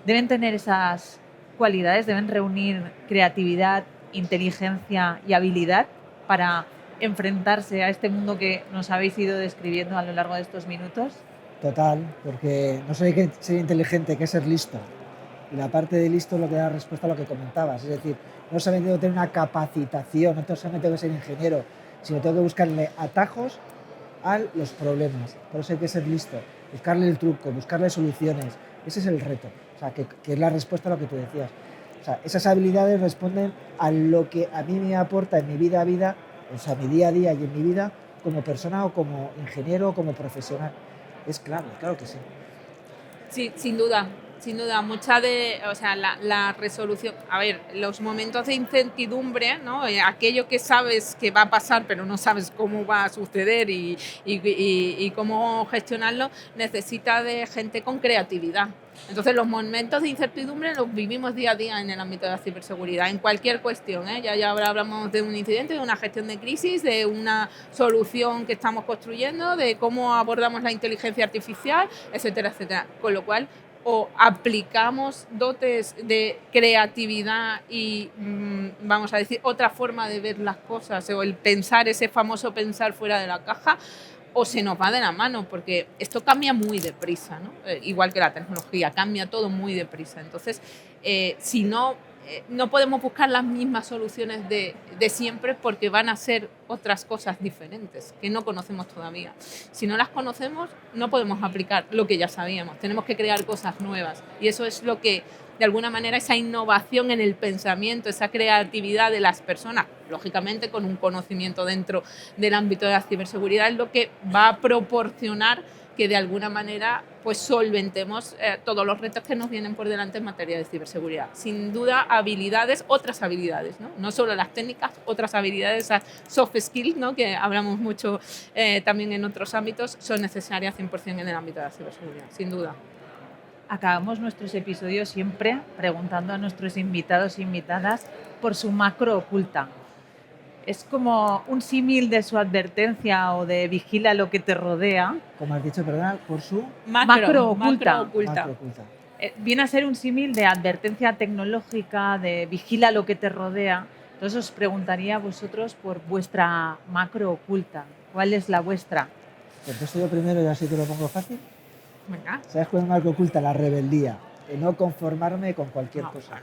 ¿deben tener esas cualidades? ¿Deben reunir creatividad, inteligencia y habilidad para enfrentarse a este mundo que nos habéis ido describiendo a lo largo de estos minutos? Total, porque no solo hay que ser inteligente, hay que ser listo. Y la parte de listo es lo que da respuesta a lo que comentabas. Es decir, no solamente tengo que tener una capacitación, no solamente tengo que ser ingeniero, sino tengo que buscarle atajos a los problemas. Por eso hay que ser listo, buscarle el truco, buscarle soluciones. Ese es el reto, o sea, que es la respuesta a lo que tú decías. O sea, esas habilidades responden a lo que a mí me aporta en mi vida a vida, o sea, mi día a día y en mi vida como persona o como ingeniero o como profesional. Es claro que sí. Sí, sin duda. Sin duda, mucha de, o sea, la resolución, a ver, los momentos de incertidumbre, ¿no? Aquello que sabes que va a pasar, pero no sabes cómo va a suceder y cómo gestionarlo, necesita de gente con creatividad. Entonces, los momentos de incertidumbre los vivimos día a día en el ámbito de la ciberseguridad, en cualquier cuestión, ¿eh? Ya hablamos de un incidente, de una gestión de crisis, de una solución que estamos construyendo, de cómo abordamos la inteligencia artificial, etcétera, etcétera. Con lo cual, o aplicamos dotes de creatividad y, vamos a decir, otra forma de ver las cosas, o el pensar, ese famoso pensar fuera de la caja, o se nos va de la mano, porque esto cambia muy deprisa, ¿no? Igual que la tecnología, cambia todo muy deprisa. Entonces, si no podemos buscar las mismas soluciones de siempre porque van a ser otras cosas diferentes que no conocemos todavía. Si no las conocemos, no podemos aplicar lo que ya sabíamos. Tenemos que crear cosas nuevas y eso es lo que, de alguna manera, esa innovación en el pensamiento, esa creatividad de las personas, lógicamente con un conocimiento dentro del ámbito de la ciberseguridad, es lo que va a proporcionar que de alguna manera pues solventemos todos los retos que nos vienen por delante en materia de ciberseguridad. Sin duda, habilidades, otras habilidades, ¿no? No solo las técnicas, otras habilidades, esas soft skills, ¿no? Que hablamos mucho también en otros ámbitos, son necesarias 100% en el ámbito de la ciberseguridad, sin duda. Acabamos nuestros episodios siempre preguntando a nuestros invitados e invitadas por su macro oculta. Es como un símil de su advertencia o de vigila lo que te rodea. Como has dicho, perdona, por su macro oculta. Macro oculta. Viene a ser un símil de advertencia tecnológica, de vigila lo que te rodea. Entonces os preguntaría a vosotros por vuestra macro oculta. ¿Cuál es la vuestra? Contesto yo primero y así te lo pongo fácil. Venga. ¿Sabes cuál es macro oculta? La rebeldía. El no conformarme con cualquier cosa.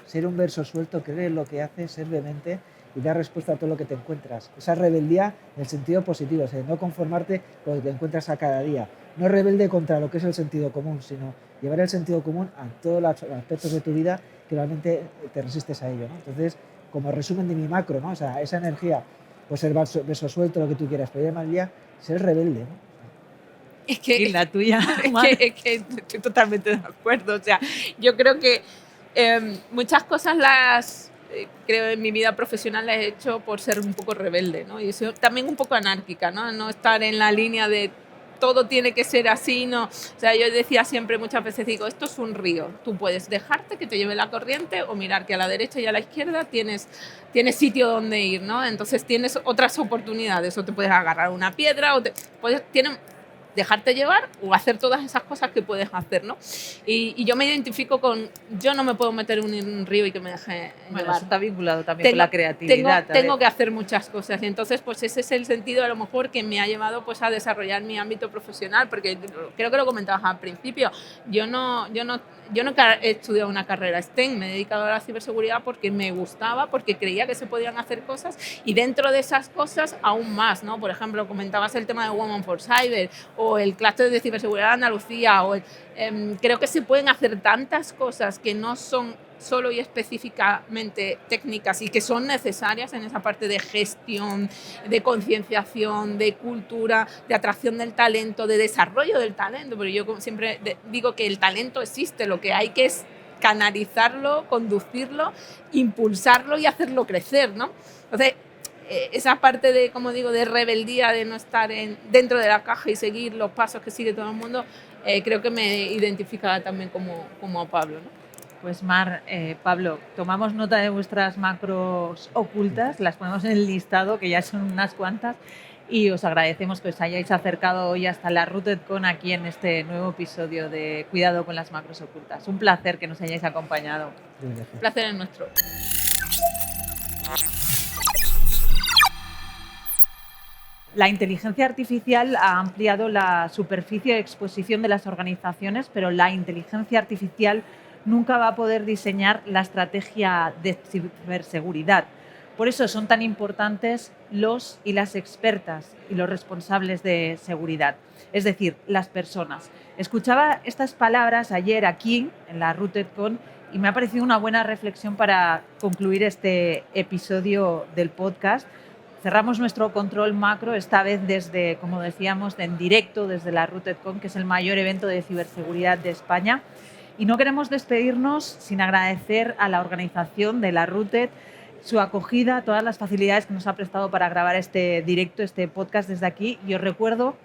Ser un verso suelto, creer en lo que haces, ser vehemente y dar respuesta a todo lo que te encuentras. Esa rebeldía en el sentido positivo, o sea, no conformarte con lo que te encuentras a cada día. No rebelde contra lo que es el sentido común, sino llevar el sentido común a todos los aspectos de tu vida que realmente te resistes a ello, ¿no? Entonces, como resumen de mi macro, ¿no? O sea, esa energía, pues ser verso suelto, lo que tú quieras, pero ya más día, ser rebelde, ¿no? Es que, ¿Y la tuya? es que estoy totalmente de acuerdo. O sea, yo creo que muchas cosas creo en mi vida profesional las he hecho por ser un poco rebelde, ¿no? Y soy también un poco anárquica, ¿no? No estar en la línea de todo tiene que ser así, no. O sea, yo decía siempre, muchas veces digo, esto es un río, tú puedes dejarte que te lleve la corriente o mirar que a la derecha y a la izquierda tienes sitio donde ir, ¿no? Entonces tienes otras oportunidades, o te puedes agarrar una piedra, o dejarte llevar o hacer todas esas cosas que puedes hacer, ¿no? Y yo me identifico con, yo no me puedo meter en un río y que me deje Bueno, llevar. eso está vinculado también con la creatividad. Tengo que hacer muchas cosas y entonces pues ese es el sentido a lo mejor que me ha llevado pues a desarrollar mi ámbito profesional, porque creo que lo comentabas al principio, yo no he estudiado una carrera STEM, me he dedicado a la ciberseguridad porque me gustaba, porque creía que se podían hacer cosas y dentro de esas cosas aún más, ¿no? Por ejemplo, comentabas el tema de Women for Cyber o el clúster de ciberseguridad de Andalucía, creo que se pueden hacer tantas cosas que no son solo y específicamente técnicas y que son necesarias en esa parte de gestión, de concienciación, de cultura, de atracción del talento, de desarrollo del talento, porque yo siempre digo que el talento existe, lo que hay que es canalizarlo, conducirlo, impulsarlo y hacerlo crecer, ¿no? Entonces, esa parte de, como digo, de rebeldía, de no estar dentro de la caja y seguir los pasos que sigue todo el mundo, creo que me identifica también como a Pablo, ¿no? Pues Mar, Pablo, tomamos nota de vuestras macros ocultas, las ponemos en el listado, que ya son unas cuantas, y os agradecemos que os hayáis acercado hoy hasta la RootedCon aquí en este nuevo episodio de Cuidado con las macros ocultas. Un placer que nos hayáis acompañado. Un placer es nuestro. La inteligencia artificial ha ampliado la superficie de exposición de las organizaciones, pero la inteligencia artificial nunca va a poder diseñar la estrategia de ciberseguridad. Por eso son tan importantes los y las expertas y los responsables de seguridad, es decir, las personas. Escuchaba estas palabras ayer aquí en la RootedCon y me ha parecido una buena reflexión para concluir este episodio del podcast. Cerramos nuestro control macro, esta vez desde, como decíamos, en directo desde la RootedCon, que es el mayor evento de ciberseguridad de España. Y no queremos despedirnos sin agradecer a la organización de la Rooted su acogida, todas las facilidades que nos ha prestado para grabar este directo, este podcast desde aquí. Y os recuerdo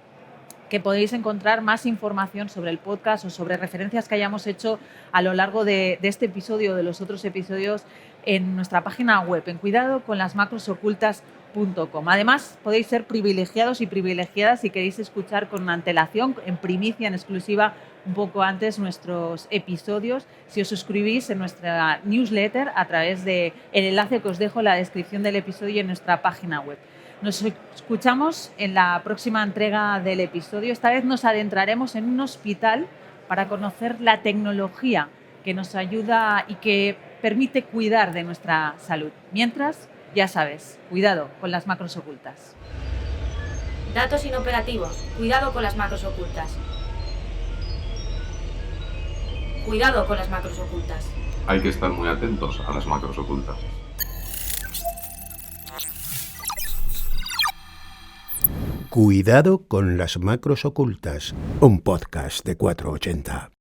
que podéis encontrar más información sobre el podcast o sobre referencias que hayamos hecho a lo largo de este episodio o de los otros episodios en nuestra página web, en cuidadoconlasmacrosocultas.com. Además, podéis ser privilegiados y privilegiadas si queréis escuchar con antelación, en primicia, en exclusiva, un poco antes nuestros episodios, si os suscribís en nuestra newsletter a través del enlace que os dejo en la descripción del episodio en nuestra página web. Nos escuchamos en la próxima entrega del episodio. Esta vez nos adentraremos en un hospital para conocer la tecnología que nos ayuda y que permite cuidar de nuestra salud. Mientras, ya sabes, cuidado con las macros ocultas. Datos inoperativos. Cuidado con las macros ocultas. Cuidado con las macros ocultas. Hay que estar muy atentos a las macros ocultas. Cuidado con las macros ocultas, un podcast de 480.